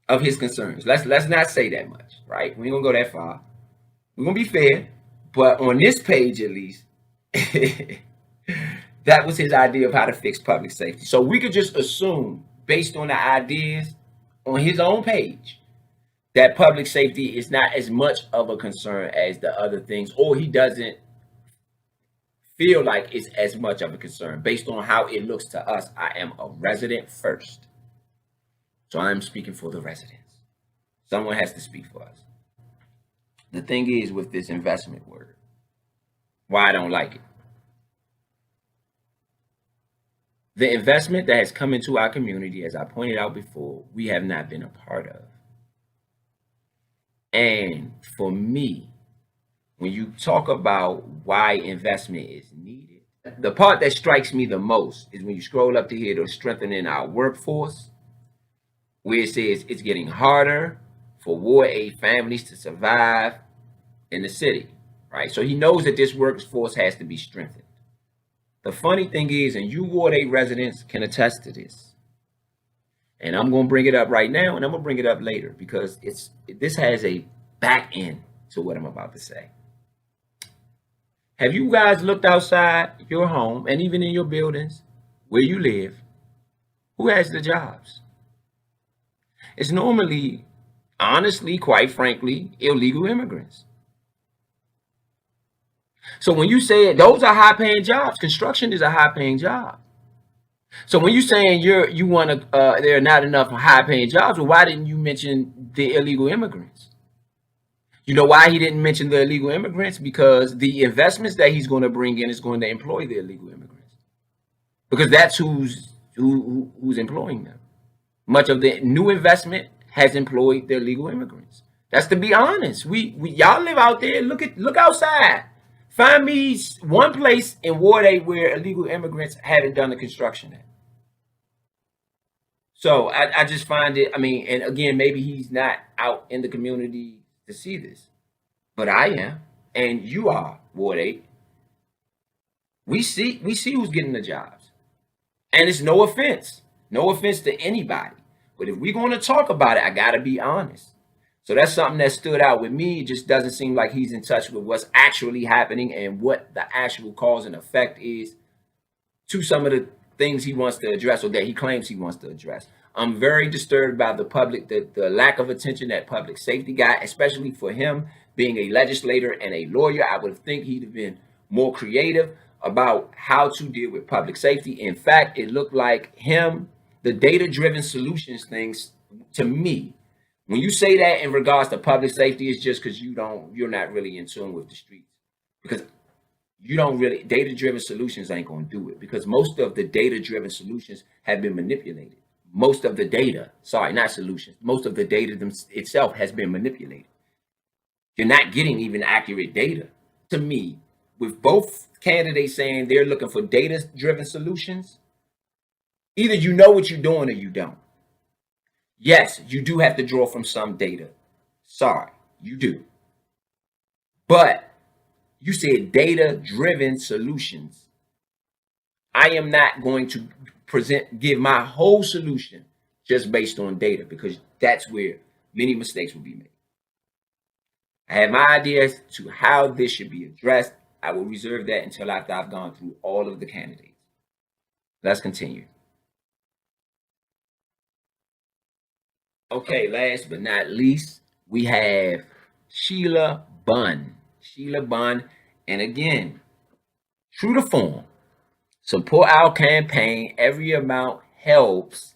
of his concerns. Let's not say that much, right? We ain't gonna go that far. We're gonna be fair, but on this page at least, that was his idea of how to fix public safety. So we could just assume, based on the ideas on his own page, that public safety is not as much of a concern as the other things, or he doesn't feel like it's as much of a concern based on how it looks to us. I am a resident first. So I'm speaking for the residents. Someone has to speak for us. The thing is with this investment word, why I don't like it. The investment that has come into our community, as I pointed out before, we have not been a part of. And for me, when you talk about why investment is needed, the part that strikes me the most is when you scroll up to here to strengthening our workforce, where it says it's getting harder for Ward 8 families to survive in the city, right? So he knows that this workforce has to be strengthened. The funny thing is, and you Ward 8 residents can attest to this, and I'm going to bring it up right now, and I'm going to bring it up later, because this has a back end to what I'm about to say. Have you guys looked outside your home, and even in your buildings where you live, who has the jobs? It's normally, honestly, quite frankly, illegal immigrants. So when you say it, those are high-paying jobs. Construction is a high-paying job. So when you're saying you want to, there are not enough high-paying jobs, well, why didn't you mention the illegal immigrants? You know why he didn't mention the illegal immigrants? Because the investments that he's going to bring in is going to employ the illegal immigrants. Because that's who's employing them. Much of the new investment has employed the illegal immigrants. That's to be honest. We y'all live out there. Look outside. Find me one place in Ward 8 where illegal immigrants haven't done the construction at. So I just find it, I mean, and again, maybe he's not out in the community to see this, but I am, and you are, Ward 8. We see who's getting the jobs. And it's no offense to anybody. But if we're going to talk about it, I got to be honest. So that's something that stood out with me. It just doesn't seem like he's in touch with what's actually happening and what the actual cause and effect is to some of the things he wants to address or that he claims he wants to address. I'm very disturbed by the lack of attention that public safety got, especially for him being a legislator and a lawyer. I would think he'd have been more creative about how to deal with public safety. In fact, it looked like the data-driven solutions things, to me, when you say that in regards to public safety, it's just because you're not really in tune with the streets. Because you don't really, data-driven solutions ain't going to do it. Because most of the data-driven solutions have been manipulated. Most of the data, sorry, not solutions, most of the data itself has been manipulated. You're not getting even accurate data. To me, with both candidates saying they're looking for data-driven solutions, either you know what you're doing or you don't. Yes, you do have to draw from some data. Sorry, you do. But you said data-driven solutions. I am not going to give my whole solution just based on data, because that's where many mistakes will be made. I have my ideas to how this should be addressed. I will reserve that until after I've gone through all of the candidates. Let's continue. Okay, last but not least, we have Sheila Bunn. Sheila Bunn, and again, true to form, support our campaign. Every amount helps.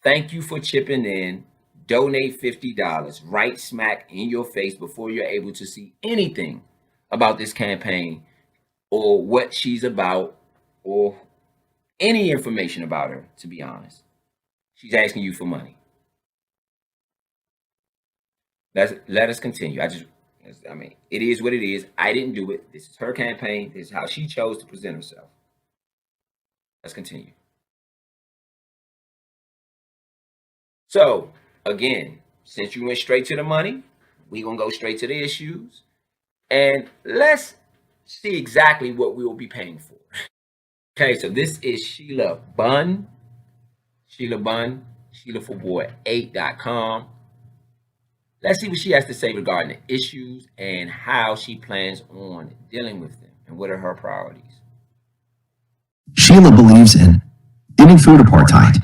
Thank you for chipping in. Donate $50 right smack in your face before you're able to see anything about this campaign or what she's about or any information about her, to be honest. She's asking you for money. Let us continue. I mean, it is what it is. I didn't do it. This is her campaign. This is how she chose to present herself. Let's continue. So, again, since you went straight to the money, we're going to go straight to the issues. And let's see exactly what we will be paying for. Okay, so this is Sheila Bunn. Sheila Bunn, SheilaForWard8.com. Let's see what she has to say regarding the issues and how she plans on dealing with them and what are her priorities. Sheila believes in ending food apartheid.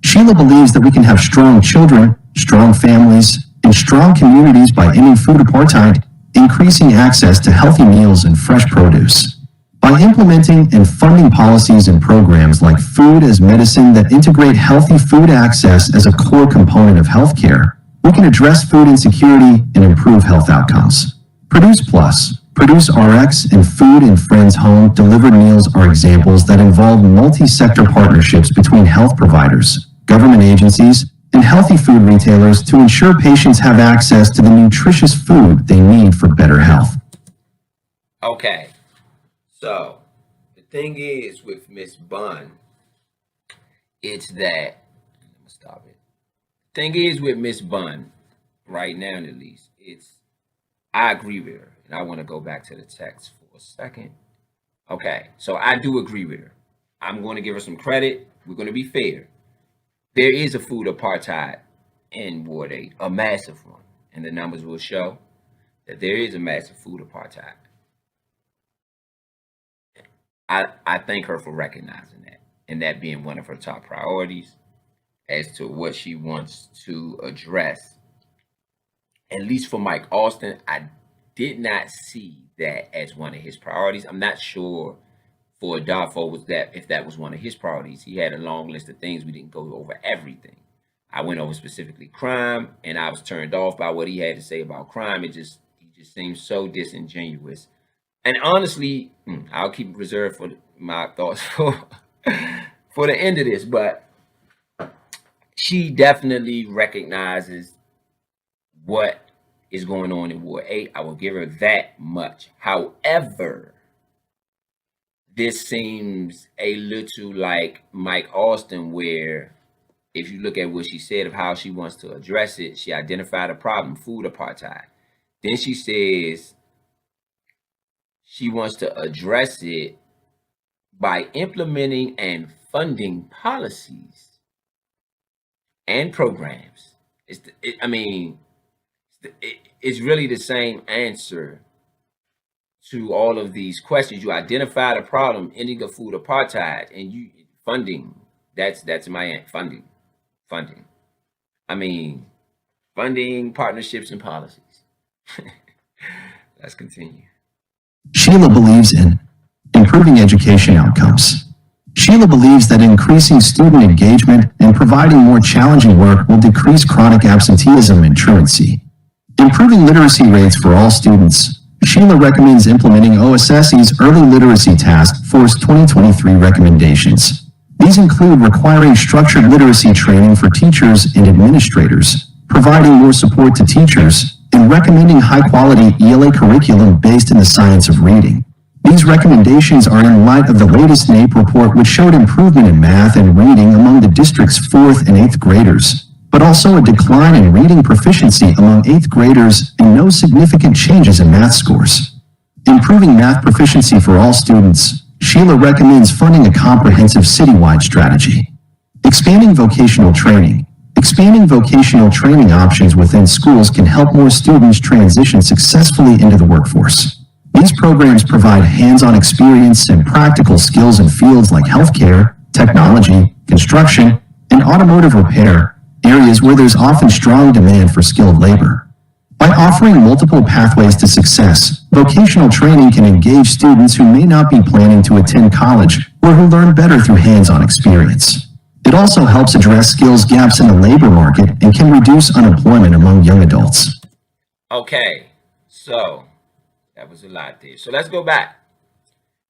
Sheila believes that we can have strong children, strong families, and strong communities by ending food apartheid, increasing access to healthy meals and fresh produce. By implementing and funding policies and programs like food as medicine that integrate healthy food access as a core component of healthcare, we can address food insecurity and improve health outcomes. Produce Plus, Produce RX, and Food and Friends Home delivered meals are examples that involve multi-sector partnerships between health providers, government agencies, and healthy food retailers to ensure patients have access to the nutritious food they need for better health. Okay, so the thing is with Miss Bunn, it's that, stop it. The thing is with Miss Bunn, right now at least, I agree with her. And I want to go back to the text for a second. Okay, so I do agree with her. I'm going to give her some credit. We're going to be fair. There is a food apartheid in Ward 8, a massive one. And the numbers will show that there is a massive food apartheid. I thank her for recognizing that and that being one of her top priorities as to what she wants to address. At least for Mike Austin, I did not see that as one of his priorities. I'm not sure for Adofos if that was one of his priorities. He had a long list of things. We didn't go over everything. I went over specifically crime, and I was turned off by what he had to say about crime. He just seems so disingenuous. And honestly, I'll keep reserved for my thoughts for the end of this, but she definitely recognizes what is going on in Ward 8. I will give her that much. However, this seems a little like Mike Austin, where if you look at what she said of how she wants to address it, she identified a problem, food apartheid. Then she says she wants to address it by implementing and funding policies and programs. It's really the same answer to all of these questions. You identify the problem, ending of food apartheid, and you funding. That's my funding. Funding, partnerships, and policies. Let's continue. Sheila believes in improving education outcomes. Sheila believes that increasing student engagement and providing more challenging work will decrease chronic absenteeism and truancy. Improving literacy rates for all students. Sheila recommends implementing OSSE's Early Literacy Task Force 2023 recommendations. These include requiring structured literacy training for teachers and administrators, providing more support to teachers, and recommending high-quality ELA curriculum based in the science of reading. These recommendations are in light of the latest NAEP report, which showed improvement in math and reading among the district's 4th and 8th graders, but also a decline in reading proficiency among 8th graders and no significant changes in math scores. Improving math proficiency for all students. Sheila recommends funding a comprehensive citywide strategy. Expanding vocational training. Expanding vocational training options within schools can help more students transition successfully into the workforce. These programs provide hands-on experience and practical skills in fields like healthcare, technology, construction, and automotive repair, areas where there's often strong demand for skilled labor. By offering multiple pathways to success, vocational training can engage students who may not be planning to attend college or who learn better through hands-on experience. It also helps address skills gaps in the labor market and can reduce unemployment among young adults. Okay, so that was a lot there. So let's go back.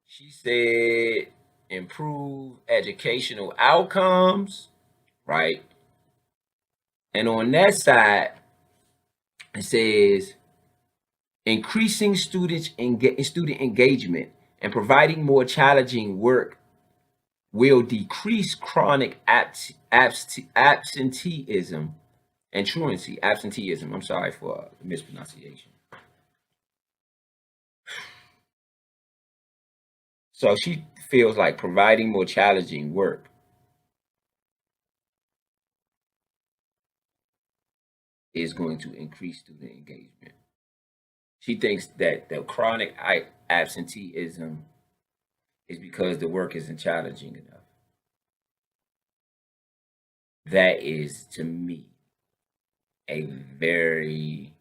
She said improve educational outcomes, right? And on that side, it says increasing student engagement and providing more challenging work will decrease chronic absenteeism and truancy. Absenteeism, I'm sorry for mispronunciation. So she feels like providing more challenging work is going to increase student engagement. She thinks that the chronic absenteeism is because the work isn't challenging enough. That is, to me, a very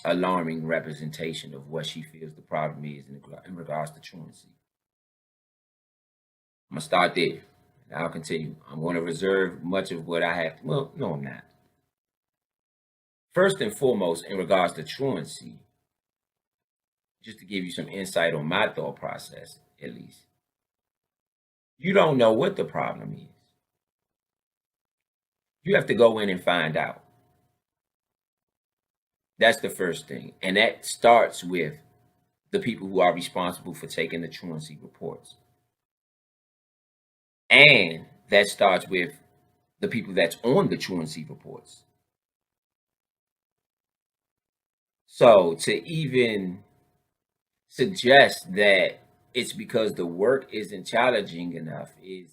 alarming representation of what she feels the problem is in regards to truancy. I'm going to start there. And I'll continue. I'm going to reserve much of what I have. Well, no, I'm not. First and foremost, in regards to truancy, just to give you some insight on my thought process, at least, you don't know what the problem is. You have to go in and find out. That's the first thing. And that starts with the people who are responsible for taking the truancy reports. And that starts with the people that's on the truancy reports. So to even suggest that it's because the work isn't challenging enough is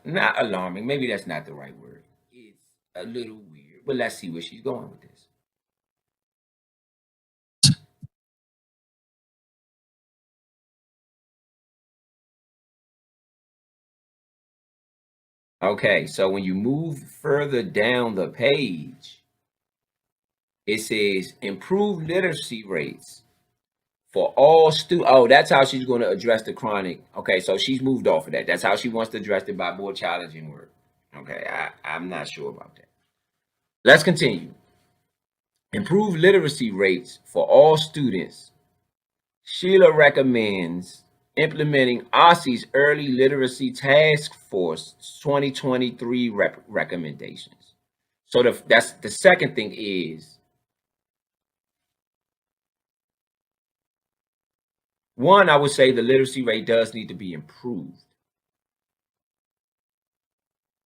not alarming. Maybe that's not the right word. It's a little weird, but let's see where she's going with this. Okay, so when you move further down the page, it says improve literacy rates for all students. Oh, that's how she's going to address the chronic. Okay, so she's moved off of that. That's how she wants to address it, by more challenging work. Okay, I'm not sure about that. Let's continue. Improve literacy rates for all students. Sheila recommends implementing OSSI's Early Literacy Task Force 2023 recommendations. So that's the second thing is, one, I would say the literacy rate does need to be improved.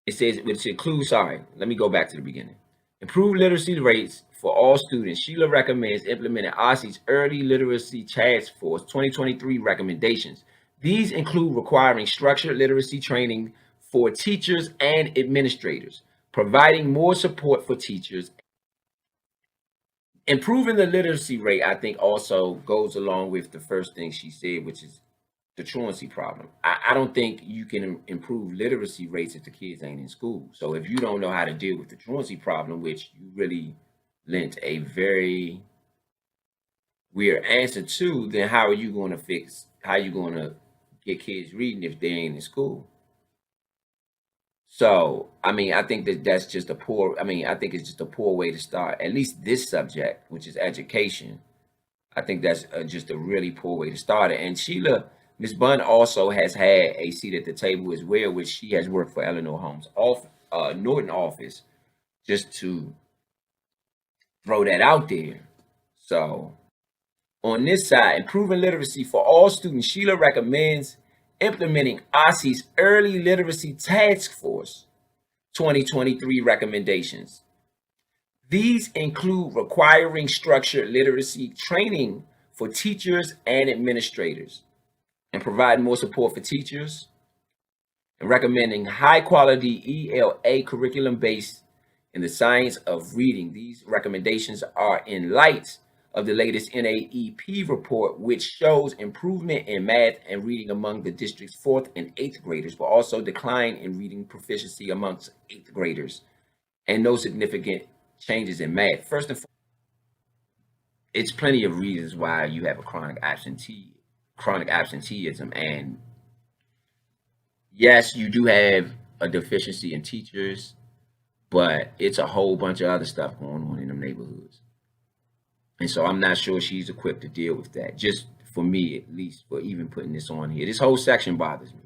It says, which includes, sorry, let me go back to the beginning. Improve literacy rates for all students. Sheila recommends implementing OSSI's Early Literacy Task Force 2023 recommendations. These include requiring structured literacy training for teachers and administrators, providing more support for teachers. Improving the literacy rate, I think, also goes along with the first thing she said, which is the truancy problem. I don't think you can improve literacy rates if the kids ain't in school. So if you don't know how to deal with the truancy problem, which you really lent a very weird answer to, then how are you going to get kids reading if they ain't in school? So, I mean, I think that's just a poor, I think it's just a poor way to start, at least this subject, which is education. I think that's just a really poor way to start it. And Sheila, Ms. Bunn also has had a seat at the table as well, which she has worked for Eleanor Holmes' Norton office, just to throw that out there. So on this side, improving literacy for all students, Sheila recommends implementing OSSI's Early Literacy Task Force 2023 recommendations. These include requiring structured literacy training for teachers and administrators, and providing more support for teachers, and recommending high-quality ELA curriculum based in the science of reading. These recommendations are in light of the latest NAEP report, which shows improvement in math and reading among the district's 4th and 8th graders, but also decline in reading proficiency amongst 8th graders, and no significant changes in math. First and foremost, it's plenty of reasons why you have a chronic absenteeism, and yes, you do have a deficiency in teachers, but it's a whole bunch of other stuff going on in them neighborhoods. And so I'm not sure she's equipped to deal with that, just for me, at least, for even putting this on here. This whole section bothers me.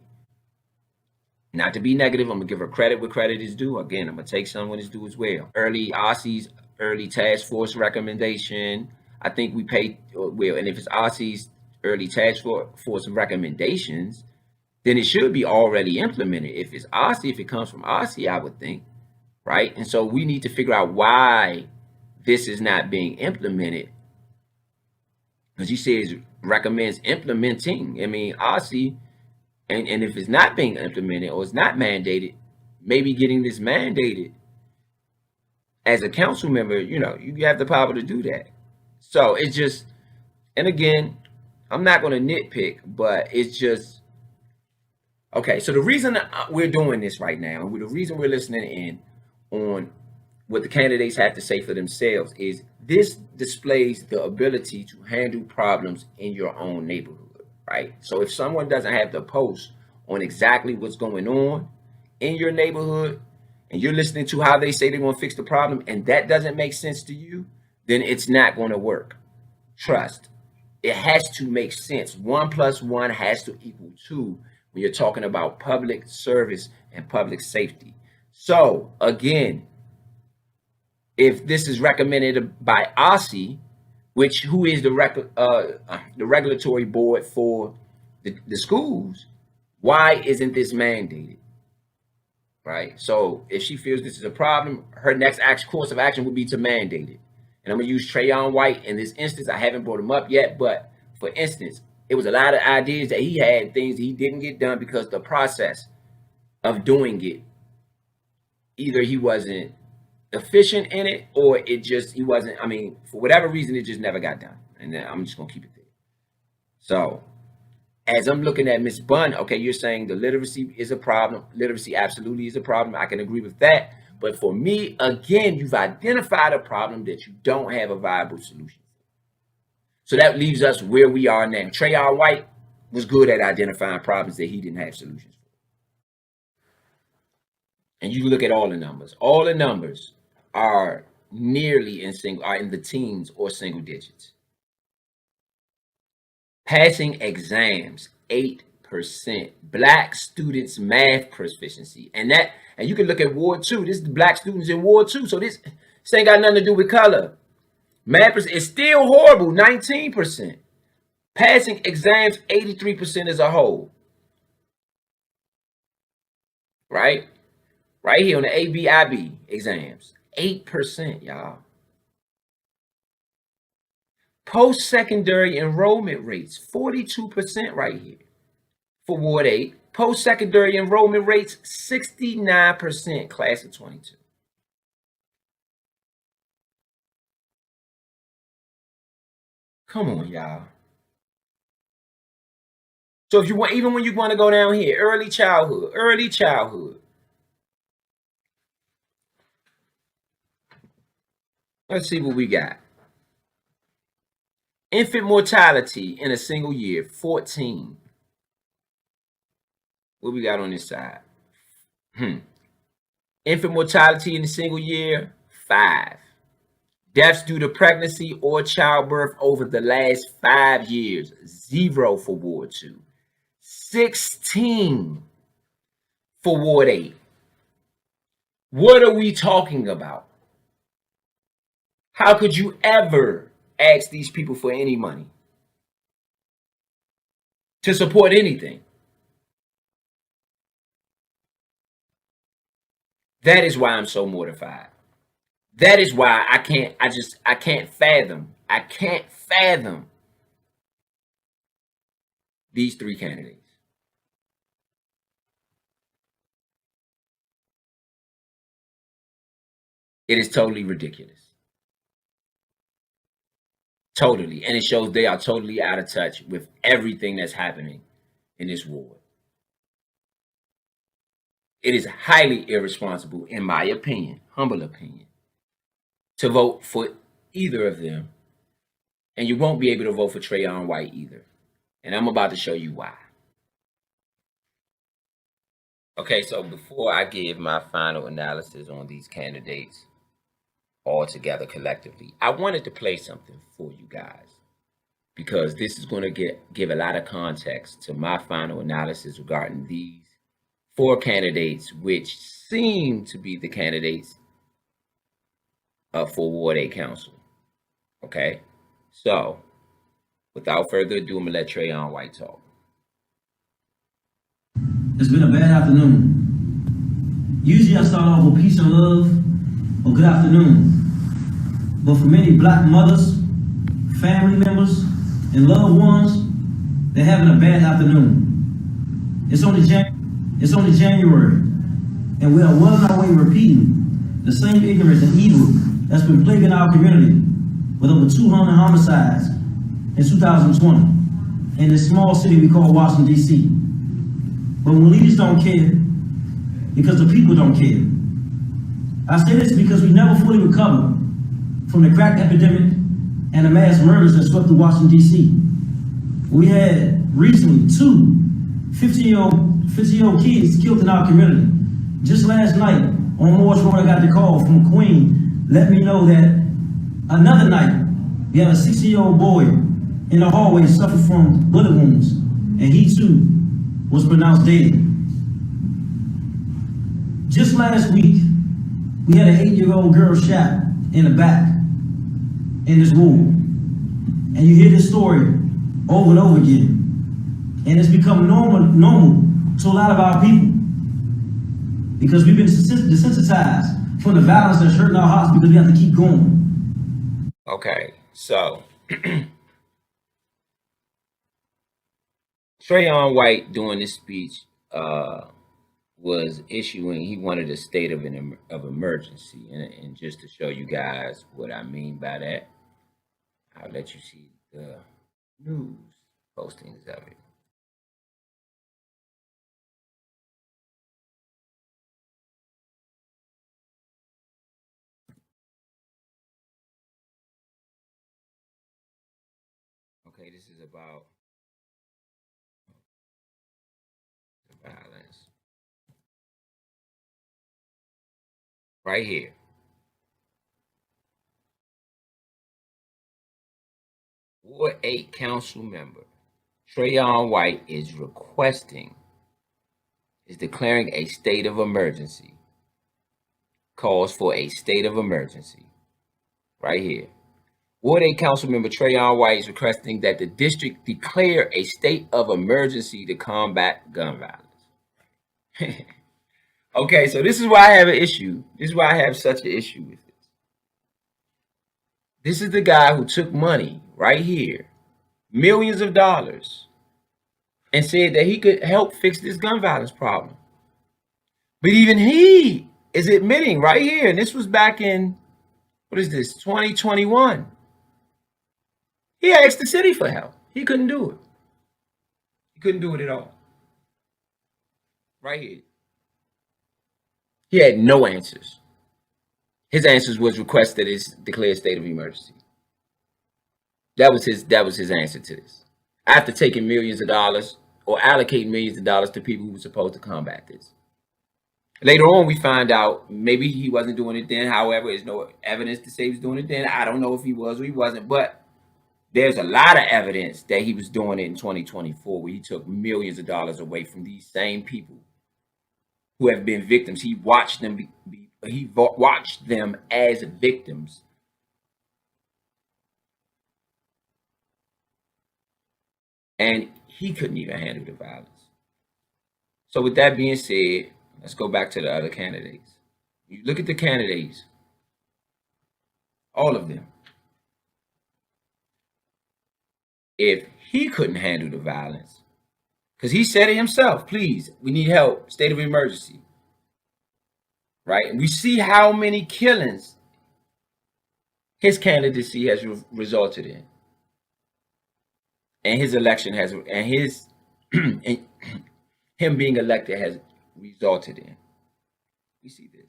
Not to be negative, I'm going to give her credit where credit is due. Again, I'm going to take some when it's due as well. OSSI's Early Task Force recommendation, I think we pay, well, and if it's OSSI's Early Task Force recommendations, then it should be already implemented. If it's OSSI, if it comes from OSSI, I would think, right? And so we need to figure out why this is not being implemented, because he says recommends implementing. I mean, OSSI, and if it's not being implemented or it's not mandated, maybe getting this mandated as a council member, you know, you have the power to do that. So it's just, and again, I'm not going to nitpick, but it's just, okay, so the reason we're doing this right now, the reason we're listening in on what the candidates have to say for themselves, is this displays the ability to handle problems in your own neighborhood, right? So if someone doesn't have the post on exactly what's going on in your neighborhood, and you're listening to how they say they're going to fix the problem, and that doesn't make sense to you, then it's not going to work. Trust. It has to make sense. 1 + 1 has to equal 2 when you're talking about public service and public safety. So again, if this is recommended by OSSI, who is the regulatory board for the schools, why isn't this mandated? Right? So if she feels this is a problem, her next course of action would be to mandate it. And I'm going to use Trayon White in this instance. I haven't brought him up yet, but for instance, it was a lot of ideas that he had, things he didn't get done because the process of doing it, either he wasn't efficient in it, or he wasn't, for whatever reason, it just never got done. And then I'm just going to keep it there. So as I'm looking at Ms. Bunn, okay, you're saying the literacy is a problem. Literacy absolutely is a problem. I can agree with that. But for me, again, you've identified a problem that you don't have a viable solution for. So that leaves us where we are now. Trayon White was good at identifying problems that he didn't have solutions for. And you look at all the numbers. All the numbers are nearly in the teens or single digits. Passing exams, 8%. Black students' math proficiency. And you can look at Ward 2. This is the black students in Ward 2. So this ain't got nothing to do with color. Math is still horrible, 19%. Passing exams, 83% as a whole. Right? Right here on the ABIB exams, 8%, y'all. Post-secondary enrollment rates, 42% right here for Ward 8. Post-secondary enrollment rates, 69%, class of 22. Come on, y'all. So if you want, even when you want to go down here, early childhood. Let's see what we got. Infant mortality in a single year, 14. What we got on this side? Infant mortality in a single year, 5. Deaths due to pregnancy or childbirth over the last 5 years, 0 for Ward 2. 16 for Ward 8. What are we talking about? How could you ever ask these people for any money to support anything? That is why I'm so mortified. That is why I can't fathom these 3 candidates. It is totally ridiculous. Totally. And it shows they are totally out of touch with everything that's happening in this ward. It is highly irresponsible, in my opinion, humble opinion, to vote for either of them. And you won't be able to vote for Trayon White either. And I'm about to show you why. Okay, so before I give my final analysis on these candidates all together collectively, I wanted to play something for you guys, because this is going to give a lot of context to my final analysis regarding these 4 candidates, which seem to be the candidates for Ward 8 Council. Okay, so without further ado, I'm going to let Trayon White talk. It's been a bad afternoon. Usually I start off with peace and love or good afternoon. But for many black mothers, family members, and loved ones, they're having a bad afternoon. It's only January, and we are well on our way repeating the same ignorance and evil that's been plaguing our community with over 200 homicides in 2020 in this small city we call Washington, D.C. But when leaders don't care, because the people don't care. I say this because we never fully recovered from the crack epidemic and the mass murders that swept through Washington, D.C. We had recently 2 50-year-old kids killed in our community. Just last night on Morris Road, I got the call from Queen, let me know that another night, we had a 60-year-old boy in the hallway suffered from bullet wounds, and he too was pronounced dead. Just last week, we had an 8-year-old girl shot in the back in this ward. And you hear this story over and over again. And it's become normal to a lot of our people, because we've been desensitized from the violence that's hurting our hearts, because we have to keep going. Okay, so Trayon White during this speech was issuing, he wanted a state of emergency, and just to show you guys what I mean by that, I'll let you see the news postings of it. Okay, this is about the violence. Right here. Ward 8 council member Trayon White is declaring a state of emergency. Calls for a state of emergency. Right here. Ward 8 council member Trayon White is requesting that the district declare a state of emergency to combat gun violence. Okay, so this is why I have an issue. This is why I have such an issue with this. This is the guy who took money right here, millions of dollars, and said that he could help fix this gun violence problem. But even he is admitting right here, and this was back in, 2021. He asked the city for help. He couldn't do it. He couldn't do it at all. Right here. He had no answers. His answers was request that it's declared state of emergency. That was his answer to this. After taking millions of dollars or allocating millions of dollars to people who were supposed to combat this. Later on, we find out maybe he wasn't doing it then. However, there's no evidence to say he was doing it then. I don't know if he was or he wasn't, but there's a lot of evidence that he was doing it in 2024, where he took millions of dollars away from these same people who have been victims. He watched them he watched them as victims. And he couldn't even handle the violence. So with that being said, let's go back to the other candidates. You look at the candidates, all of them. If he couldn't handle the violence, because he said it himself, please, we need help, state of emergency. Right? And we see how many killings his candidacy has resulted in. And his election has, and his, and him being elected has resulted in. We see this,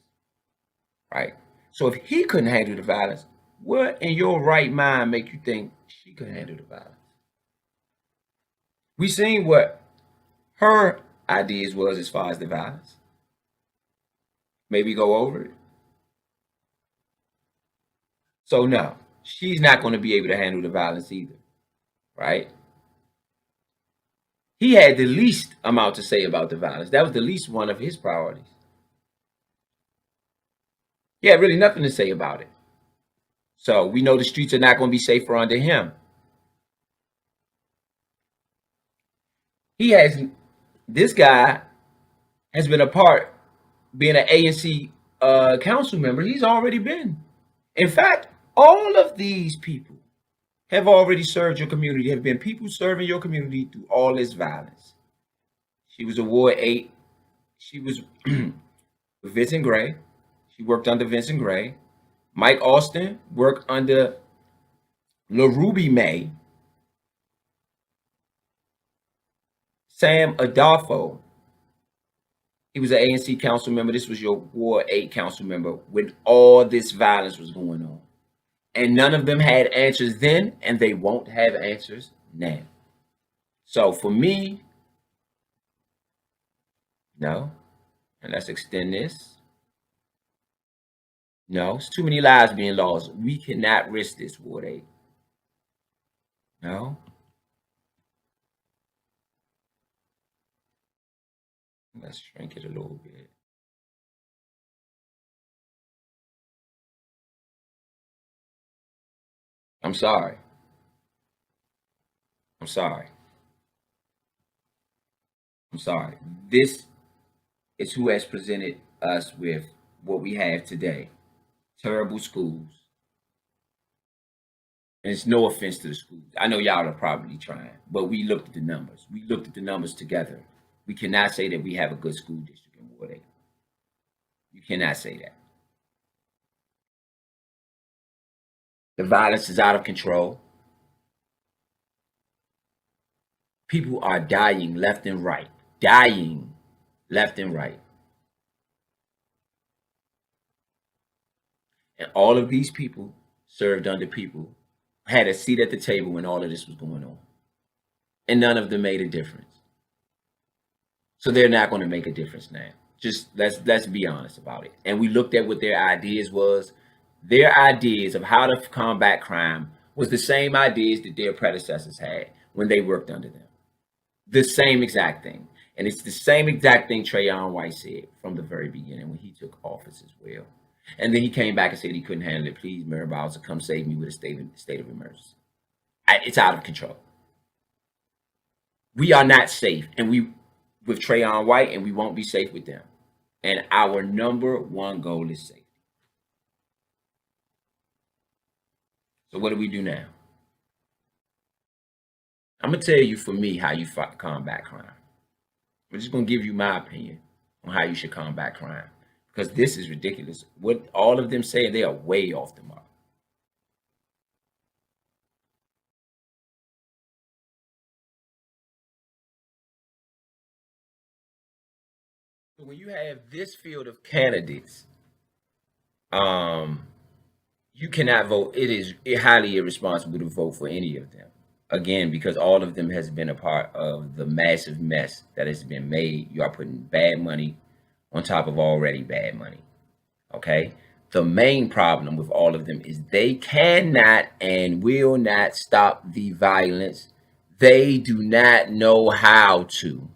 right? So if he couldn't handle the violence, what in your right mind make you think she could handle the violence? We seen what her ideas was as far as the violence. Maybe go over it. So no, she's not going to be able to handle the violence either, right? He had the least amount to say about the violence. That was the least one of his priorities. He had really nothing to say about it. So we know the streets are not going to be safer under him. This guy has been a part, being an ANC council member. He's already been. In fact, all of these people have already served your community, have been people serving your community through all this violence. She was a Ward 8. She was with Vincent Gray. She worked under Vincent Gray. Mike Austin worked under LaRuby May. Salim Adofos, he was an ANC council member. This was your Ward 8 council member when all this violence was going on. And none of them had answers then, and they won't have answers now. So for me, no. And let's extend this. No, it's too many lives being lost. We cannot risk this, Ward 8. No. Let's shrink it a little bit. I'm sorry. I'm sorry. I'm sorry. This is who has presented us with what we have today. Terrible schools. And it's no offense to the schools. I know y'all are probably trying, but we looked at the numbers. We looked at the numbers together. We cannot say that we have a good school district in Ward 8. You cannot say that. The violence is out of control. People are dying left and right. Dying left and right. And all of these people served under people, had a seat at the table when all of this was going on. And none of them made a difference. So they're not going to make a difference now. Just let's be honest about it. And we looked at what their ideas was. Their ideas of how to combat crime was the same ideas that their predecessors had when they worked under them. The same exact thing. And it's the same exact thing Trayon Whites said from the very beginning when he took office as well. And then he came back and said he couldn't handle it. Please, Mayor Bowser, come save me with a state of emergency. It's out of control. We are not safe, and we with Trayon White, and we won't be safe with them. And our number one goal is safety. So what do we do now? I'm going to tell you, for me, how you combat crime. I'm just going to give you my opinion on how you should combat crime. Because this is ridiculous. What all of them say, they are way off the mark. When you have this field of candidates, you cannot vote. It is highly irresponsible to vote for any of them. Again, because all of them has been a part of the massive mess that has been made. You are putting bad money on top of already bad money. Okay? The main problem with all of them is they cannot and will not stop the violence. They do not know how to.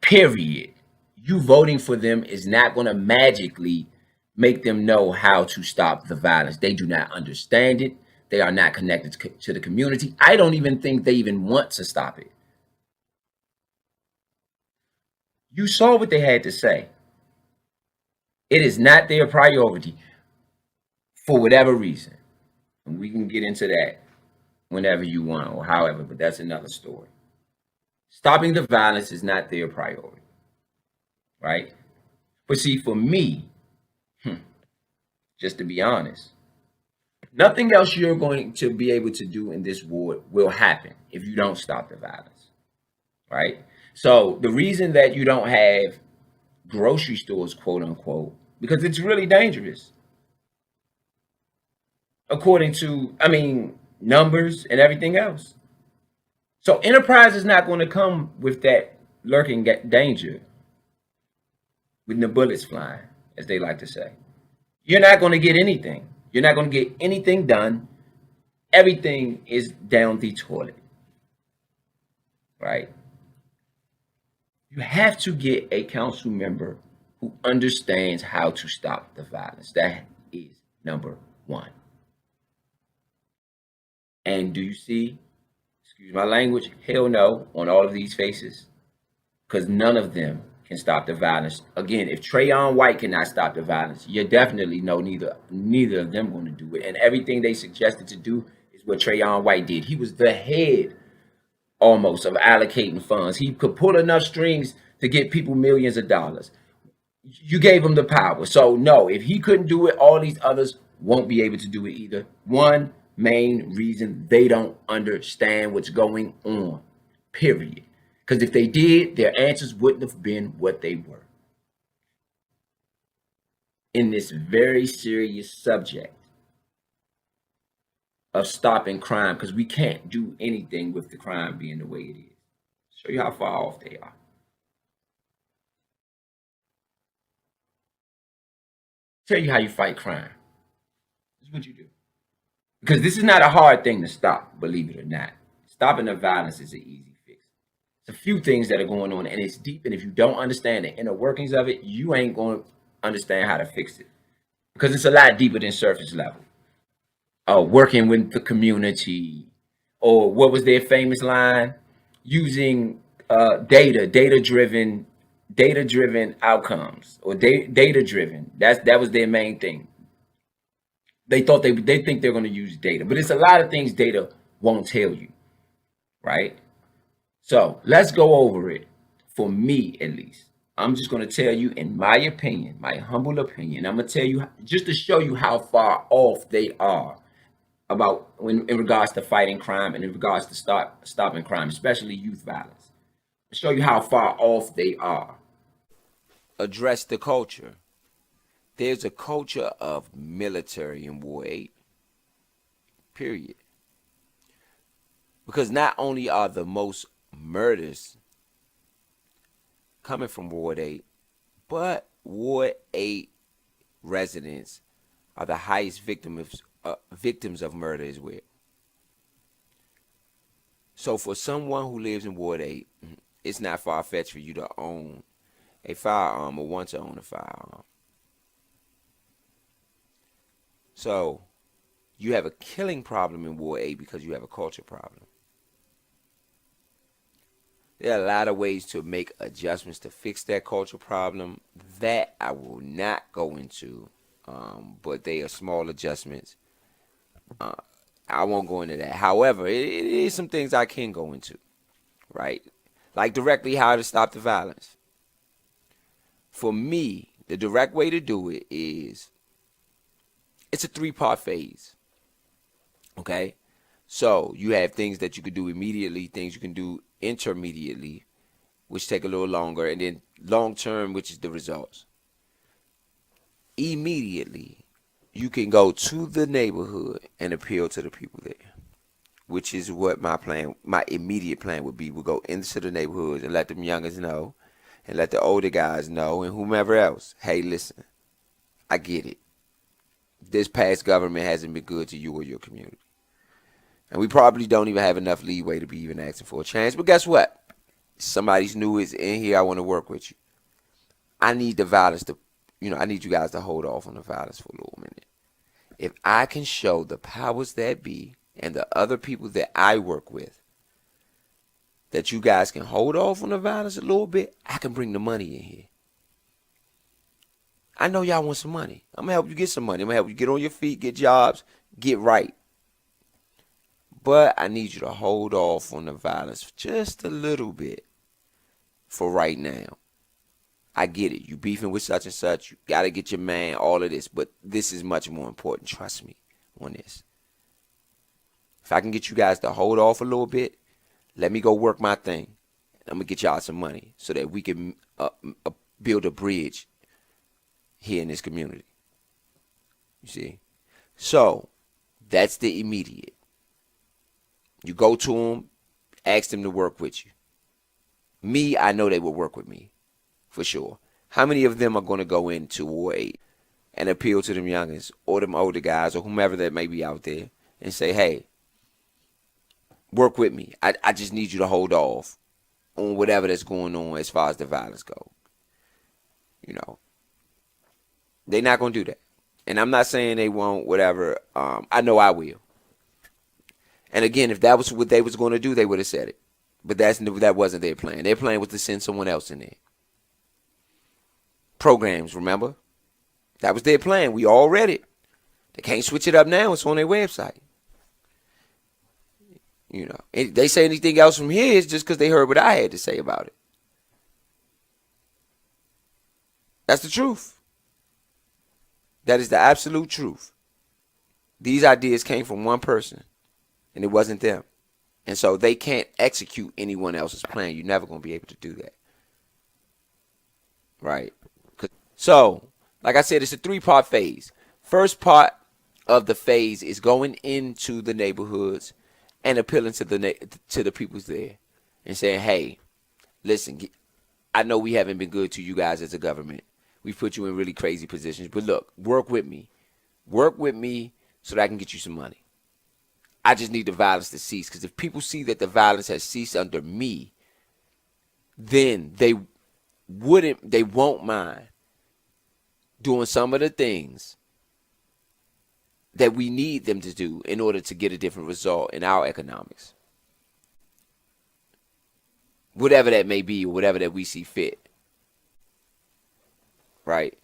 Period. You voting for them is not going to magically make them know how to stop the violence. They do not understand it. They are not connected to the community. I don't even think they even want to stop it. You saw what they had to say. It is not their priority for whatever reason. And we can get into that whenever you want or however, but that's another story. Stopping the violence is not their priority, right? But see, for me, just to be honest, nothing else you're going to be able to do in this ward will happen if you don't stop the violence, right? So the reason that you don't have grocery stores, quote unquote, because it's really dangerous. According to, numbers and everything else. So enterprise is not going to come with that lurking danger, with the bullets flying, as they like to say. You're not going to get anything. You're not going to get anything done. Everything is down the toilet, right? You have to get a council member who understands how to stop the violence. That is number one. And do you see, excuse my language, hell no on all of these faces? Because none of them can stop the violence. Again, if Trayon White cannot stop the violence, you definitely know neither of them going to do it. And everything they suggested to do is what Trayon White did. He was the head almost of allocating funds. He could pull enough strings to get people millions of dollars. You gave him the power. So no, if he couldn't do it, all these others won't be able to do it either. One main reason: they don't understand what's going on, period. Because if they did, their answers wouldn't have been what they were in this very serious subject of stopping crime, because we can't do anything with the crime being the way it is. Show you how far off they are. Tell you how you fight crime. This is what you do. Because this is not a hard thing to stop, believe it or not. Stopping the violence is an easy fix. It's a few things that are going on, and it's deep, and if you don't understand the inner workings of it, you ain't going to understand how to fix it. Because it's a lot deeper than surface level. Working with the community, or what was their famous line? Using data-driven outcomes, or data-driven. That was their main thing. They think they're going to use data, but it's a lot of things data won't tell you, right? So let's go over it. For me, at least, I'm just going to tell you, in my opinion, my humble opinion, I'm going to tell you just to show you how far off they are about in regards to fighting crime and in regards to stopping crime, especially youth violence. I'll show you how far off they are. Address the culture. There's a culture of military in Ward 8, period. Because not only are the most murders coming from Ward 8, but Ward 8 residents are the highest victims victims of murder as well. So for someone who lives in Ward 8, it's not far-fetched for you to own a firearm or want to own a firearm. So you have a killing problem in Ward 8 because you have a culture problem. There are a lot of ways to make adjustments to fix that culture problem that I will not go into, but they are small adjustments. I won't go into that. However, it is some things I can go into, right? Like directly how to stop the violence. For me, the direct way to do it is, it's a 3-part phase, okay? So you have things that you can do immediately, things you can do intermediately, which take a little longer, and then long term, which is the results. Immediately, you can go to the neighborhood and appeal to the people there, which is what my immediate plan would be. We'll go into the neighborhoods and let them youngers know, and let the older guys know, and whomever else, hey, listen, I get it. This past government hasn't been good to you or your community. And we probably don't even have enough leeway to be even asking for a chance. But guess what? Somebody's new is in here. I want to work with you. I need the violence to, I need you guys to hold off on the violence for a little minute. If I can show the powers that be and the other people that I work with that you guys can hold off on the violence a little bit, I can bring the money in here. I know y'all want some money. I'm going to help you get some money. I'm going to help you get on your feet, get jobs, get right. But I need you to hold off on the violence just a little bit for right now. I get it. You beefing with such and such. You got to get your man, all of this. But this is much more important. Trust me on this. If I can get you guys to hold off a little bit, let me go work my thing. I'm going to get y'all some money so that we can build a bridge here in this community. You see? So, that's the immediate. You go to them, ask them to work with you. Me, I know they will work with me, for sure. How many of them are going to go into Ward 8 and appeal to them youngins or them older guys or whomever that may be out there and say, hey, work with me. I just need you to hold off on whatever that's going on as far as the violence goes. They're not going to do that. And I'm not saying they won't, whatever. I know I will. And again, if that was what they was going to do, they would have said it. But that wasn't their plan. Their plan was to send someone else in there. Programs, remember? That was their plan. We all read it. They can't switch it up now. It's on their website. If they say anything else from here, it's just because they heard what I had to say about it. That's the truth. That is the absolute truth. These ideas came from one person, and it wasn't them. And so they can't execute anyone else's plan. You're never going to be able to do that. Right? So, like I said, it's a 3-part phase. First part of the phase is going into the neighborhoods and appealing to the peoples there and saying, hey, listen, I know we haven't been good to you guys as a government. We've put you in really crazy positions. But look, work with me. Work with me so that I can get you some money. I just need the violence to cease. Because if people see that the violence has ceased under me, then they won't mind doing some of the things that we need them to do in order to get a different result in our economics. Whatever that may be, or whatever that we see fit. Right?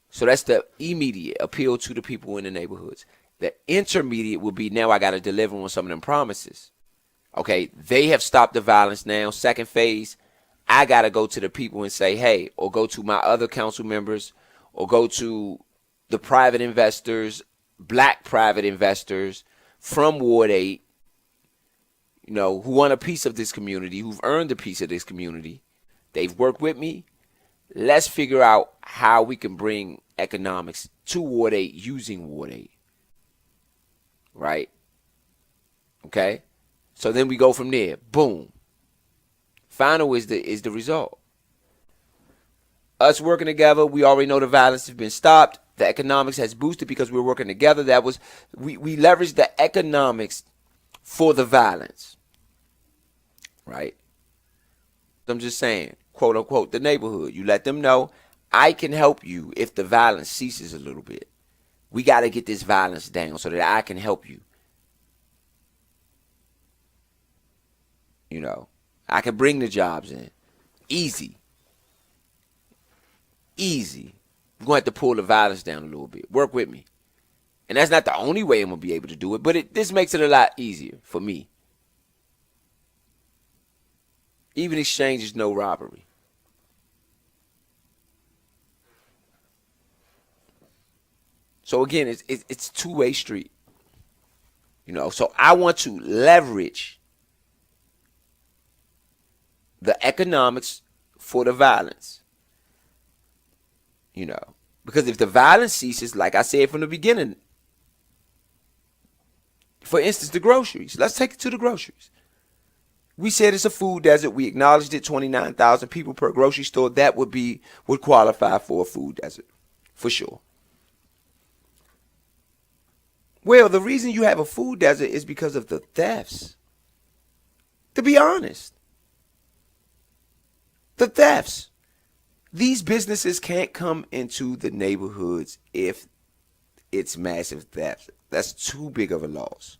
So that's the immediate appeal to the people in the neighborhoods. The intermediate will be, now I got to deliver on some of them promises. Okay, they have stopped the violence now. Second phase, I got to go to the people and say, hey, or go to my other council members, or go to the private investors, black private investors from Ward 8, who want a piece of this community, who've earned a piece of this community. They've worked with me. Let's figure out how we can bring economics to Ward 8 using Ward 8. Right? Okay? So then we go from there. Boom. Final is the result. Us working together, we already know the violence has been stopped. The economics has boosted because we're working together. That was we leveraged the economics for the violence, right? I'm just saying, quote unquote, the neighborhood. You let them know, I can help you if the violence ceases a little bit. We got to get this violence down so that I can help you. You know, I can bring the jobs in. Easy. Easy. We're going to have to pull the violence down a little bit. Work with me. And that's not the only way I'm going to be able to do it, but this makes it a lot easier for me. Even exchange is no robbery. So again, it's two-way street. You know, so I want to leverage the economics for the violence. You know, because if the violence ceases, like I said from the beginning, for instance, the groceries. Let's take it to the groceries. We said it's a food desert. We acknowledged it. 29,000 people per grocery store. That would qualify for a food desert, for sure. Well, the reason you have a food desert is because of the thefts. To be honest, the thefts. These businesses can't come into the neighborhoods if it's massive theft. That's too big of a loss.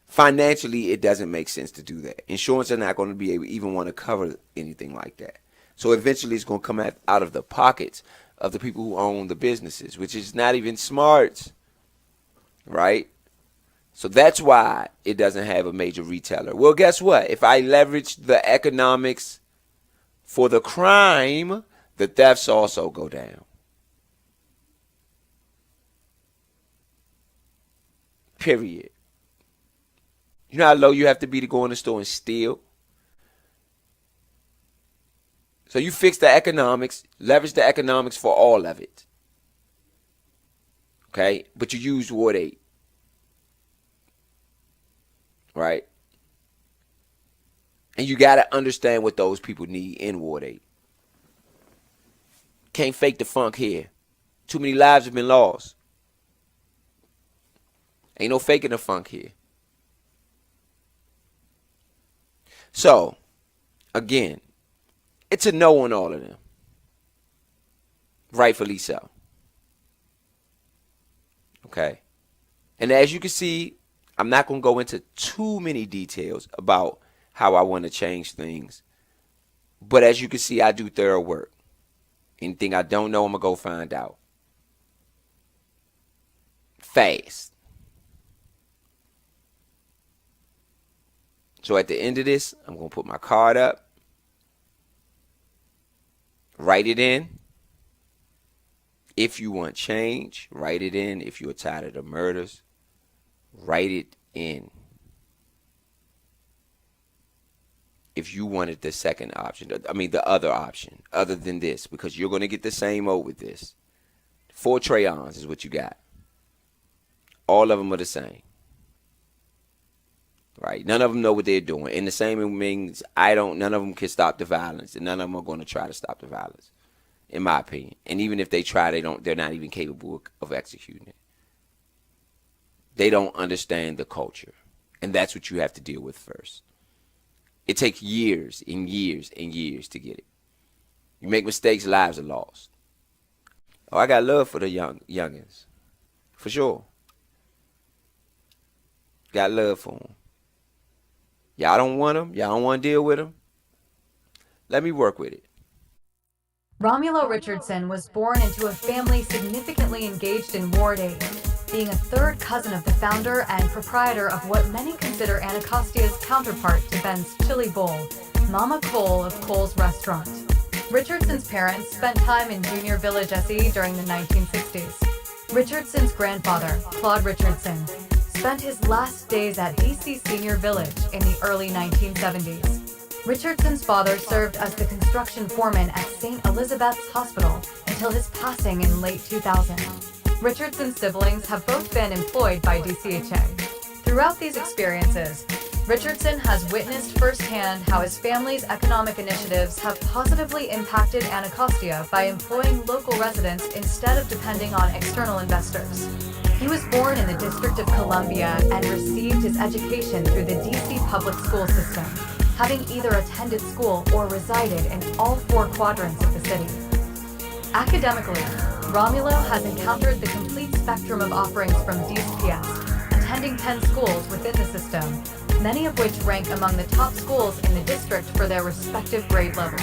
Financially, it doesn't make sense to do that. Insurance are not going to be able to even want to cover anything like that. So eventually it's going to come out of the pockets of the people who own the businesses, which is not even smart, right? So that's why it doesn't have a major retailer. Well, guess what? If I leverage the economics for the crime, the thefts also go down. Period. You know how low you have to be to go in the store and steal? So you fix the economics, leverage the economics for all of it. Okay? But you use Ward 8. Right? And you got to understand what those people need in Ward 8. Can't fake the funk here. Too many lives have been lost. Ain't no faking the funk here. So, again, it's a no on all of them. Rightfully so. Okay? And as you can see, I'm not going to go into too many details about how I want to change things. But as you can see, I do thorough work. Anything I don't know, I'm going to go find out. Fast. So at the end of this, I'm going to put my card up. Write it in. If you want change, write it in. If you're tired of the murders, write it in. If you wanted the second option, the other option, other than this, because you're going to get the same old with this. 4 Trayons is what you got. All of them are the same. Right? None of them know what they're doing. And the same means none of them can stop the violence, and none of them are going to try to stop the violence, in my opinion. And even if they try, they're not even capable of executing it. They don't understand the culture. And that's what you have to deal with first. It takes years and years and years to get it. You make mistakes, lives are lost. Oh, I got love for the youngins. For sure. Got love for them. Y'all don't want them. Y'all don't want to deal with them. Let me work with it. Romulo Richardson was born into a family significantly engaged in Ward 8, being a third cousin of the founder and proprietor of what many consider Anacastia's counterpart to Ben's Chili Bowl, Mama Cole of Cole's Restaurant. Richardson's parents spent time in Junior Village SE during the 1960s. Richardson's grandfather, Claude Richardson, spent his last days at DC Senior Village in the early 1970s. Richardson's father served as the construction foreman at St. Elizabeth's Hospital until his passing in late 2000. Richardson's siblings have both been employed by DCHA. Throughout these experiences, Richardson has witnessed firsthand how his family's economic initiatives have positively impacted Anacostia by employing local residents instead of depending on external investors. He was born in the District of Columbia and received his education through the DC public school system, having either attended school or resided in all 4 quadrants of the city. Academically, Romulo has encountered the complete spectrum of offerings from DCPS, attending 10 schools within the system, many of which rank among the top schools in the district for their respective grade levels.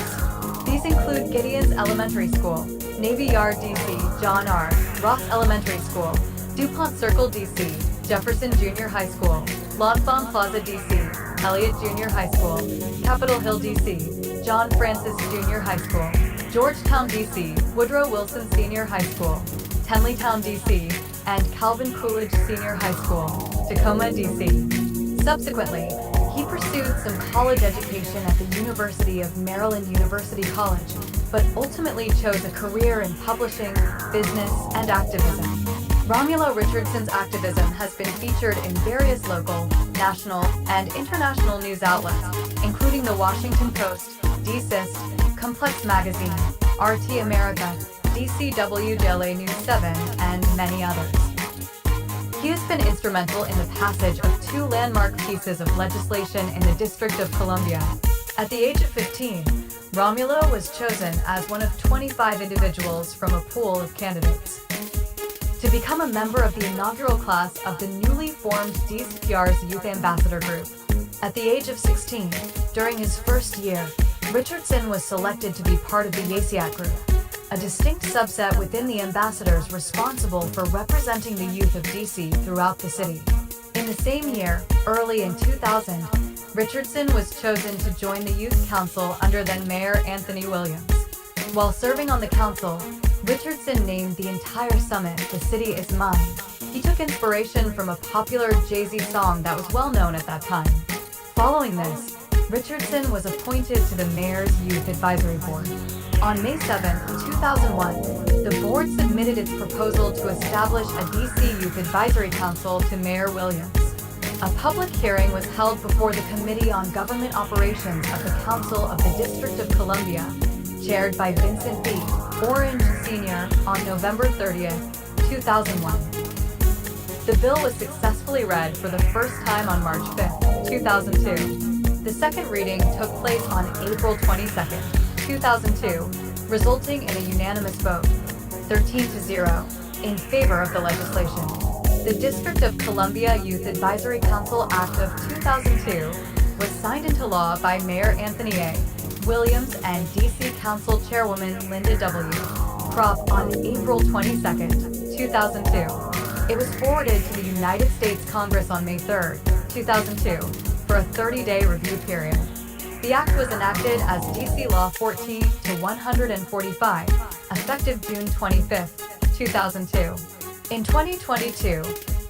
These include Gideon's Elementary School, Navy Yard DC, John R. Ross Elementary School, DuPont Circle DC, Jefferson Junior High School, L'Enfant Plaza DC, Elliott Junior High School, Capitol Hill DC, John Francis Junior High School, Georgetown DC, Woodrow Wilson Senior High School, Tenleytown DC, and Calvin Coolidge Senior High School, Tacoma DC. Subsequently, he pursued some college education at the University of Maryland University College, but ultimately chose a career in publishing, business, and activism. Romulo Richardson's activism has been featured in various local, national, and international news outlets, including the Washington Post, DCIST, Complex Magazine, RT America, DCWJLA News 7, and many others. He has been instrumental in the passage of 2 landmark pieces of legislation in the District of Columbia. At the age of 15, Romulo was chosen as one of 25 individuals from a pool of candidates to become a member of the inaugural class of the newly formed DCPR's Youth Ambassador Group. At the age of 16, during his first year, Richardson was selected to be part of the YACIAT Group, a distinct subset within the ambassadors responsible for representing the youth of DC throughout the city. In the same year, early in 2000, Richardson was chosen to join the Youth Council under then Mayor Anthony Williams. While serving on the council, Richardson named the entire summit "The City Is Mine." He took inspiration from a popular Jay-Z song that was well known at that time. Following this, Richardson was appointed to the Mayor's Youth Advisory Board. On May 7, 2001, the board submitted its proposal to establish a DC Youth Advisory Council to Mayor Williams. A public hearing was held before the Committee on Government Operations of the Council of the District of Columbia, chaired by Vincent B. Orange Sr. on November 30th, 2001. The bill was successfully read for the first time on March 5th, 2002. The second reading took place on April 22nd, 2002, resulting in a unanimous vote, 13-0, in favor of the legislation. The District of Columbia Youth Advisory Council Act of 2002 was signed into law by Mayor Anthony A. Williams and DC Council Chairwoman Linda W. Kropp on April 22nd, 2002. It was forwarded to the United States Congress on May 3rd, 2002, for a 30-day review period. The act was enacted as DC Law 14-145, effective June 25th, 2002. In 2022,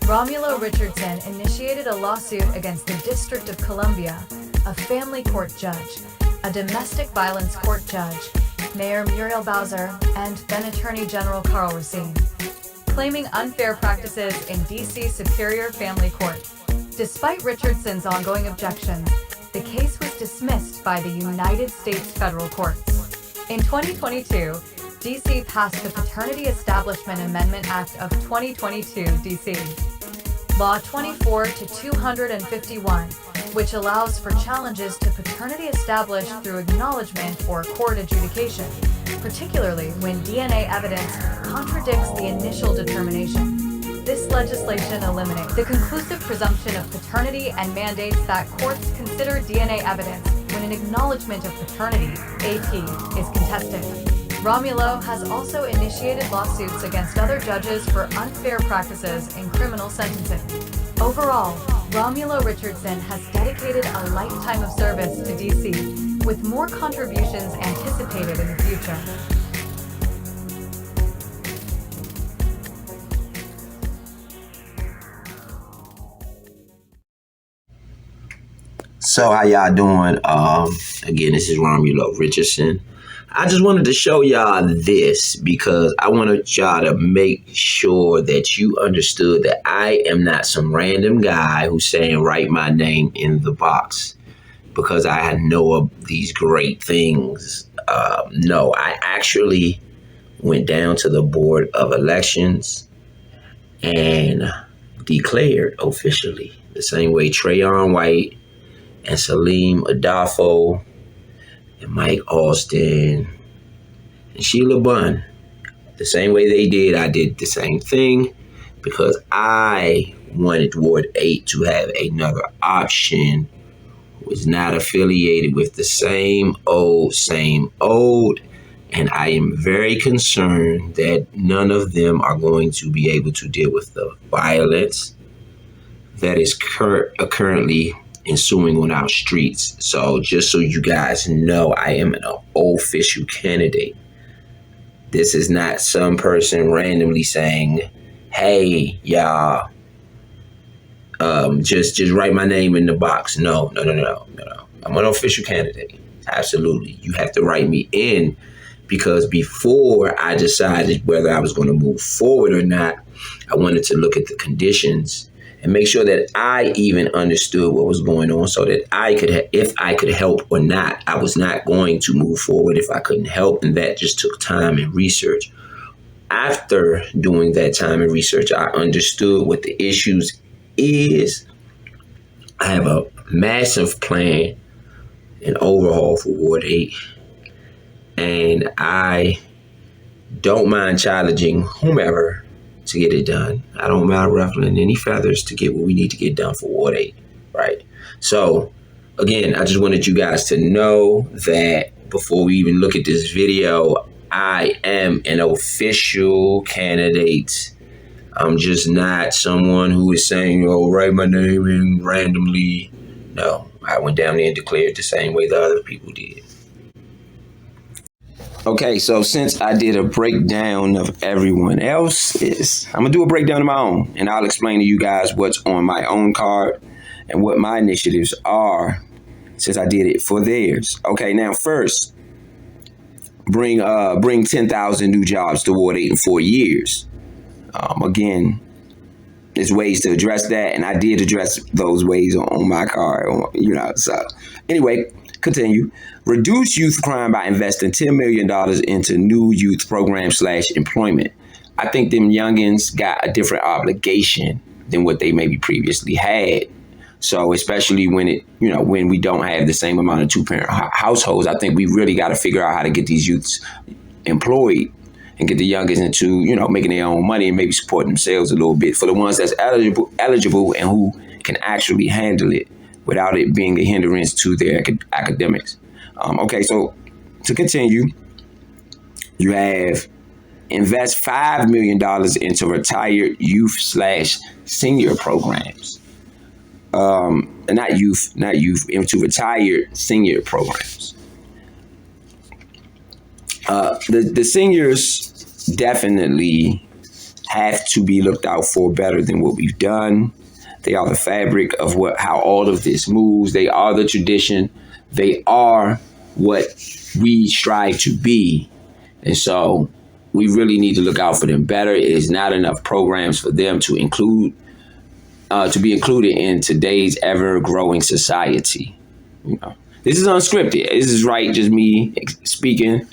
Romulo Richardson initiated a lawsuit against the District of Columbia, a family court judge, a domestic violence court judge, Mayor Muriel Bowser, and then Attorney General Carl Racine, claiming unfair practices in DC Superior Family Court. Despite Richardson's ongoing objections, the case was dismissed by the United States federal courts. In 2022, DC passed the Paternity Establishment Amendment Act of 2022 DC, Law 24-251, which allows for challenges to paternity established through acknowledgement or court adjudication, particularly when DNA evidence contradicts the initial determination. This legislation eliminates the conclusive presumption of paternity and mandates that courts consider DNA evidence when an acknowledgement of paternity, AP, is contested. Romulo has also initiated lawsuits against other judges for unfair practices in criminal sentencing. Overall, Romulo Richardson has dedicated a lifetime of service to DC, with more contributions anticipated in the future. So how y'all doing? Again, this is Romulo Richardson. I just wanted to show y'all this because I wanted y'all to make sure that you understood that I am not some random guy who's saying write my name in the box because I know of these great things. No, I actually went down to the Board of Elections and declared officially the same way Trayon White and Salim Adofos and Mike Austin and Sheila Bunn, the same way they did, I did the same thing because I wanted Ward 8 to have another option who was not affiliated with the same old, and I am very concerned that none of them are going to be able to deal with the violence that is currently ensuing on our streets. So just so you guys know, I am an official candidate. This is not some person randomly saying, hey, y'all, just write my name in the box. No. I'm an official candidate. Absolutely. You have to write me in because before I decided whether I was going to move forward or not, I wanted to look at the conditions and make sure that I even understood what was going on so that I could, if I could help or not. I was not going to move forward if I couldn't help, and that just took time and research. After doing that time and research, I understood what the issues is. I have a massive plan and overhaul for Ward 8, and I don't mind challenging whomever to get it done. I don't mind ruffling any feathers to get what we need to get done for Ward 8, right? So, again, I just wanted you guys to know that before we even look at this video, I am an official candidate. I'm just not someone who is saying, oh, write my name in randomly. No, I went down there and declared the same way the other people did. Okay, so since I did a breakdown of everyone else's, I'm going to do a breakdown of my own, and I'll explain to you guys what's on my own card and what my initiatives are since I did it for theirs. Okay, now first, bring 10,000 new jobs to Ward 8 in 4 years. Again, there's ways to address that, and I did address those ways on my card, so anyway, continue. Reduce youth crime by investing $10 million into new youth programs / employment. I think them youngins got a different obligation than what they maybe previously had. So especially when when we don't have the same amount of two-parent households, I think we really got to figure out how to get these youths employed and get the youngins into, making their own money and maybe supporting themselves a little bit for the ones that's eligible and who can actually handle it without it being a hindrance to their academics. Okay, so to continue, you have invest $5 million into retired youth / senior programs. Not youth, into retired senior programs. The seniors definitely have to be looked out for better than what we've done. They are the fabric of how all of this moves. They are the tradition. They are what we strive to be. And so we really need to look out for them better. It is not enough programs for them to be included in today's ever-growing society. This is unscripted. This is just me speaking.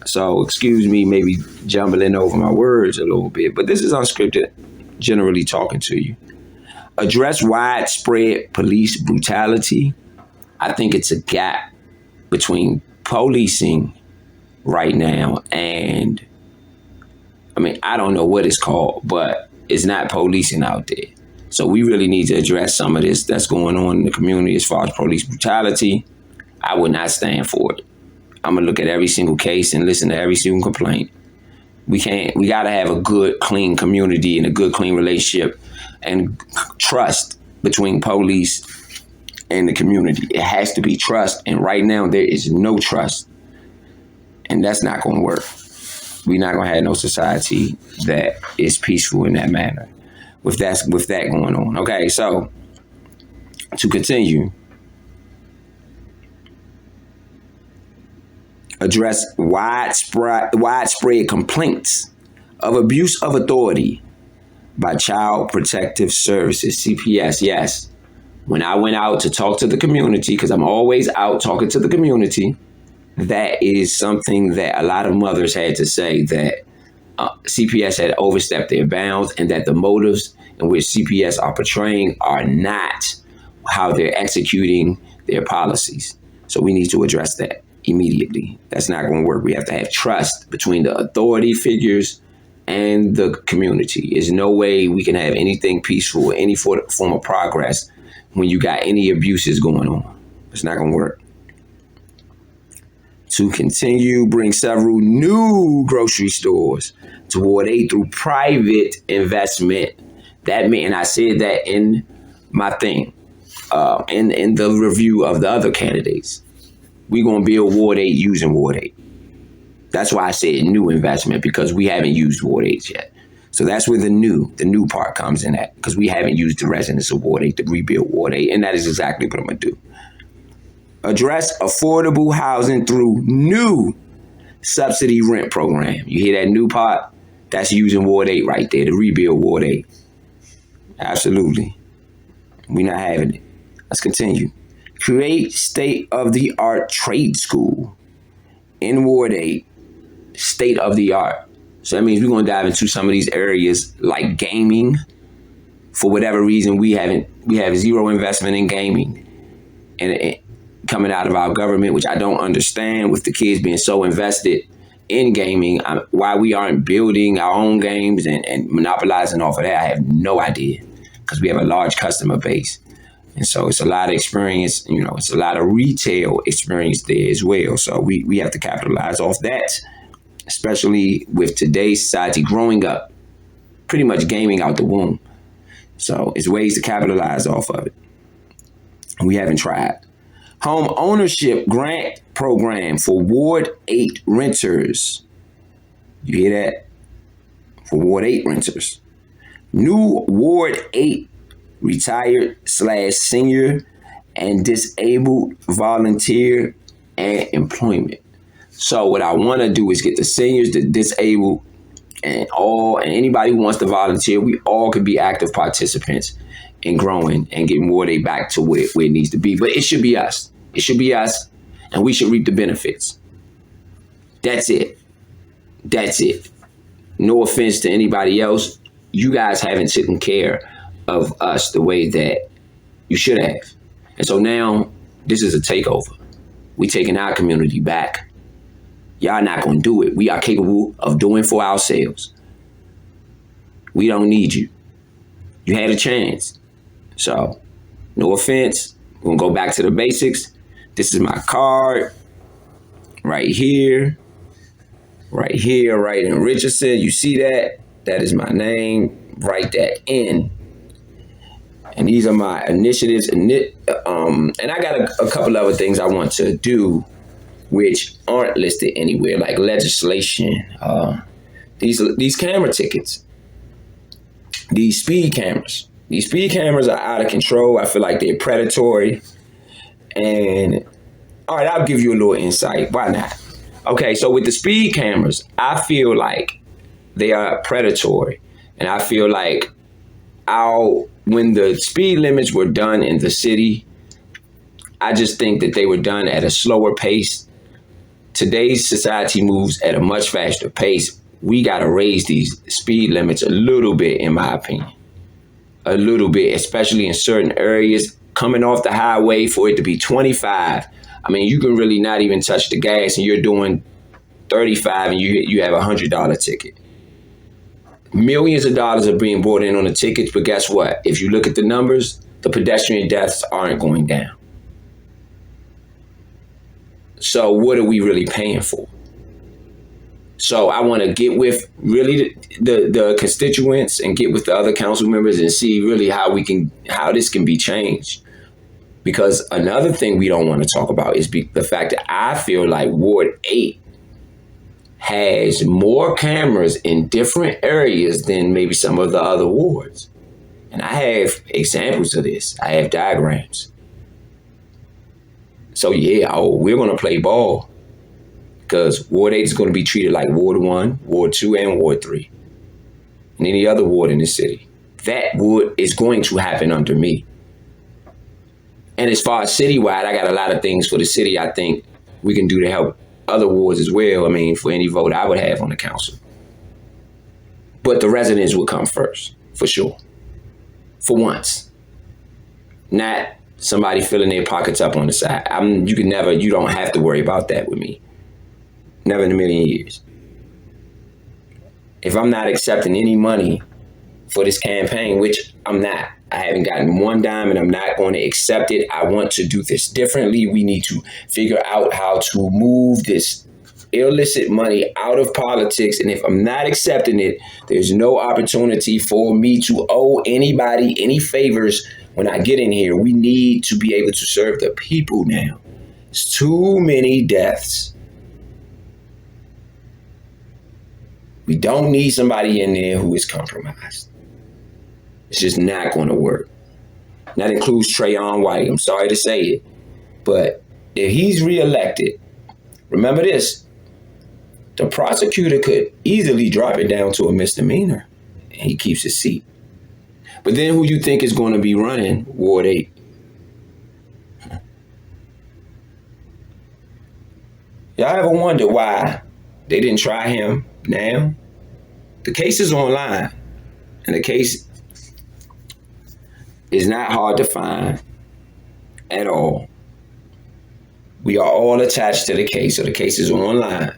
So excuse me, maybe jumbling over my words a little bit, but this is unscripted, generally talking to you. Address widespread police brutality. I think it's a gap between policing right now and, I don't know what it's called, but it's not policing out there. So we really need to address some of this that's going on in the community as far as police brutality. I would not stand for it. I'm gonna look at every single case and listen to every single complaint. We gotta have a good, clean community and a good, clean relationship and trust between police and the community. It has to be trust, and right now there is no trust, and that's not gonna work. We're not gonna have no society that is peaceful in that manner with that going on. Okay, so to continue, address widespread complaints of abuse of authority by Child Protective Services, CPS. Yes, when I went out to talk to the community, because I'm always out talking to the community, that is something that a lot of mothers had to say, that CPS had overstepped their bounds and that the motives in which CPS are portraying are not how they're executing their policies. So we need to address that immediately. That's not going to work. We have to have trust between the authority figures and the community. There's no way we can have anything peaceful, any form of progress when you got any abuses going on. It's not going to work. To continue, bring several new grocery stores to Ward 8 through private investment. That meant, and I said that in my thing, in the review of the other candidates, we're going to build Ward 8 using Ward 8. That's why I said new investment, because we haven't used Ward 8 yet. So that's where the new part comes in at, because we haven't used the residents of Ward 8 to rebuild Ward 8, and that is exactly what I'm going to do. Address affordable housing through new subsidy rent program. You hear that new part? That's using Ward 8 right there, to rebuild Ward 8. Absolutely. We're not having it. Let's continue. Create state-of-the-art trade school in Ward 8. State-of-the-art. So that means we're going to dive into some of these areas like gaming. For whatever reason, we have zero investment in gaming. And coming out of our government, which I don't understand, with the kids being so invested in gaming, why we aren't building our own games and monopolizing off of that, I have no idea, because we have a large customer base. And so it's a lot of experience, it's a lot of retail experience there as well. So we have to capitalize off that, especially with today's society growing up, pretty much gaming out the womb. So it's ways to capitalize off of it. We haven't tried. Home ownership grant program for Ward 8 renters. You hear that? For Ward 8 renters. New Ward 8 retired/senior and disabled volunteer and employment. So what I want to do is get the seniors, the disabled, and anybody who wants to volunteer. We all could be active participants in growing and getting Ward 8 back to where it needs to be. But it should be us. It should be us, and we should reap the benefits. That's it. That's it. No offense to anybody else. You guys haven't taken care of us the way that you should have. And so now this is a takeover. We taking our community back. Y'all not going to do it. We are capable of doing for ourselves. We don't need you. You had a chance. So no offense. We're going to go back to the basics. This is my card right here, right in Richardson. You see that? That is my name. Write that in. And these are my initiatives. And I got a couple other things I want to do which aren't listed anywhere, like legislation. These camera tickets, these speed cameras. These speed cameras are out of control. I feel like they're predatory. And all right, I'll give you a little insight. Why not? Okay, so with the speed cameras, I feel like they are predatory. And I feel like when the speed limits were done in the city, I just think that they were done at a slower pace. Today's society moves at a much faster pace. We got to raise these speed limits a little bit, in my opinion. A little bit, especially in certain areas. Coming off the highway, for it to be 25. I mean, you can really not even touch the gas and you're doing 35 and you have a $100 ticket. Millions of dollars are being brought in on the tickets, but guess what? If you look at the numbers, the pedestrian deaths aren't going down. So what are we really paying for? So I want to get with really the constituents and get with the other council members and see really how this can be changed. Because another thing we don't want to talk about is the fact that I feel like Ward 8 has more cameras in different areas than maybe some of the other wards. And I have examples of this. I have diagrams. So yeah, we're going to play ball. Because Ward 8 is going to be treated like Ward 1, Ward 2, and Ward 3. And any other ward in the city. That ward is going to happen under me. And as far as citywide, I got a lot of things for the city I think we can do to help other wards as well. I mean, for any vote I would have on the council. But the residents will come first, for sure. For once. Not somebody filling their pockets up on the side. You don't have to worry about that with me. Never in a million years. If I'm not accepting any money for this campaign, which I'm not, I haven't gotten one dime and I'm not going to accept it. I want to do this differently. We need to figure out how to move this illicit money out of politics. And if I'm not accepting it, there's no opportunity for me to owe anybody any favors when I get in here. We need to be able to serve the people now. It's too many deaths. We don't need somebody in there who is compromised. It's just not going to work. That includes Trayon Whites. I'm sorry to say it, but if he's reelected, remember this, the prosecutor could easily drop it down to a misdemeanor and he keeps his seat. But then who you think is going to be running Ward 8? Y'all ever wonder why they didn't try him now? The case is online, and the case is not hard to find at all. We are all attached to the case, so the case is online.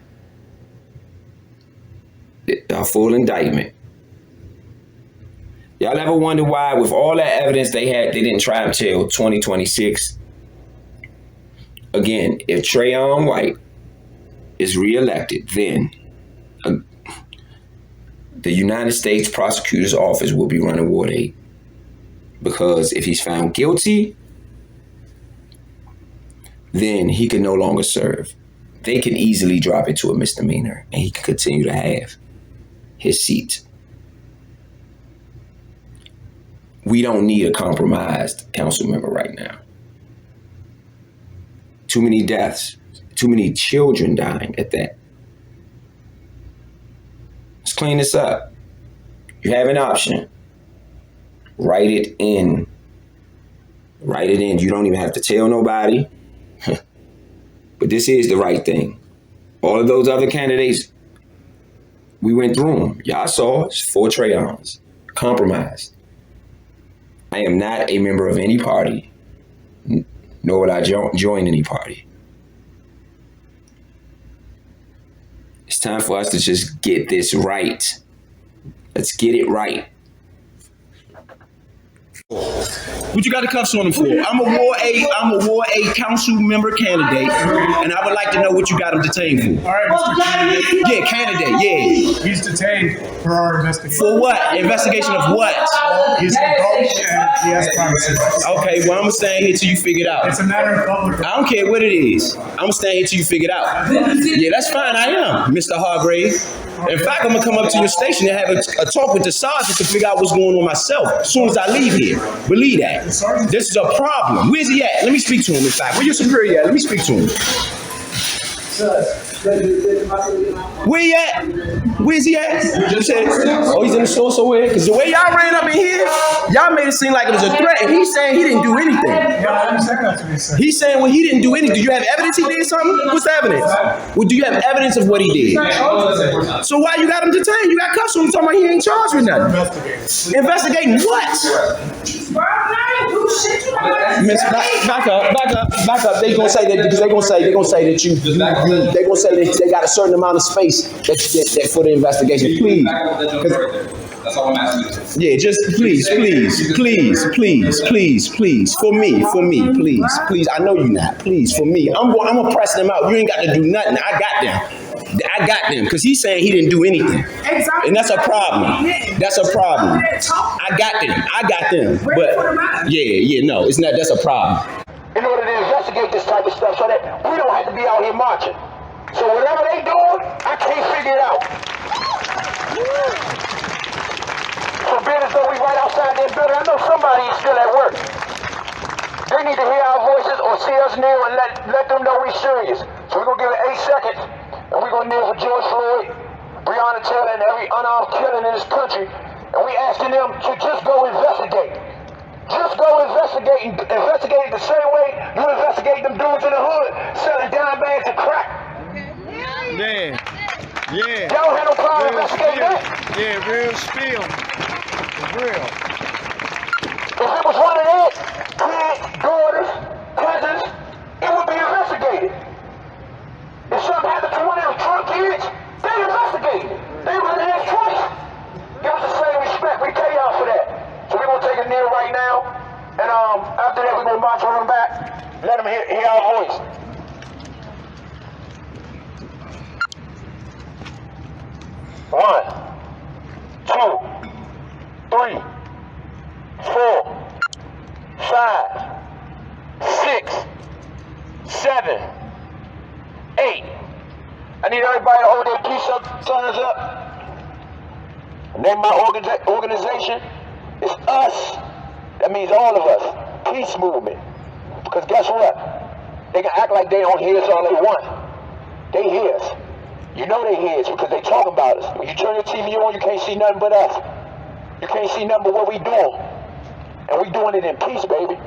A full indictment. Y'all ever wonder why, with all that evidence they had, they didn't try him till 2026? Again, if Trayon Whites is reelected, then the United States Prosecutor's Office will be running Ward 8. Because if he's found guilty, then he can no longer serve. They can easily drop it to a misdemeanor and he can continue to have his seat. We don't need a compromised council member right now. Too many deaths, too many children dying at that. Let's clean this up. You have an option. Write it in. Write it in. You don't even have to tell nobody. But this is the right thing. All of those other candidates, we went through them. Y'all saw it's 4 Trayons. Compromised. I am not a member of any party, nor would I join any party. It's time for us to just get this right. Let's get it right. What you got the cuffs on them for? I'm a Ward 8 council member candidate, and I would like to know what you got him detained for. All right, Mr. Candidate. Yeah, candidate, yeah. He's detained for our investigation. For what? Investigation of what? He's an adult and he has privacy rights. Okay, well, I'm going to stand here till you figure it out. It's a matter of public. I don't care what it is. I'm going to stand here till you figure it out. Yeah, that's fine. I am, Mr. Hargrave. In fact, I'm going to come up to your station and have a talk with the sergeant to figure out what's going on myself as soon as I leave here. Believe that. This is a problem. Where's he at? Let me speak to him, in fact. Where your superior at? Let me speak to him. Where he at? Where's he at? You said, oh, he's in the store somewhere? Because the way y'all ran up in here, y'all made it seem like it was a threat, and he's saying he didn't do anything. Yeah, I understand that to be said. He's saying, well, he didn't do anything. Do you have evidence he did something? What's the evidence? Well, do you have evidence of what he did? So why you got him detained? You got cuffs on him talking about he ain't charged with nothing. Investigating. Investigating what? Miss, back up. They gonna say that because they gonna say that they got a certain amount of space that for the investigation. Please. That's all I'm asking. Yeah, just please. For me, please. I know you not. Please, for me. I'm gonna press them out. You ain't got to do nothing. I got them because he's saying he didn't do anything. Exactly. And that's a problem. I got them. But no, it's not. That's a problem. In order to investigate this type of stuff so that we don't have to be out here marching. So whatever they doing, I can't figure it out. So being as though we right outside their building, I know somebody is still at work. They need to hear our voices or see us near and let them know we're serious. So we're going to give it 8 seconds. and we're going to kneel for George Floyd, Breonna Taylor, and every unarmed killing in this country, and we asking them to just go investigate. Just go investigate it the same way you investigate them dudes in the hood selling dime bags of crack. Yeah. Yeah. Y'all don't have no problem investigating that. Yeah, real spill. Real. If it was one of their kids, daughters, cousins, it would be investigated. If something happened to one of them drunk kids, they investigate it. They would have choice. Give us the same respect. We pay y'all for that. So we're going to take a kneel right now, and after that we're going to march on them back, let them hear our voice. One, 2, 3, 4, 5, 6, 7, 8. I need everybody to hold their peace signs up. Name my organization. It's us. That means all of us. Peace movement. Because guess what? They can act like they don't hear us all they want. They hear us. You know they hear us because they talk about us. When you turn your TV on, you can't see nothing but us. You can't see nothing but what we doing. And we doing it in peace, baby.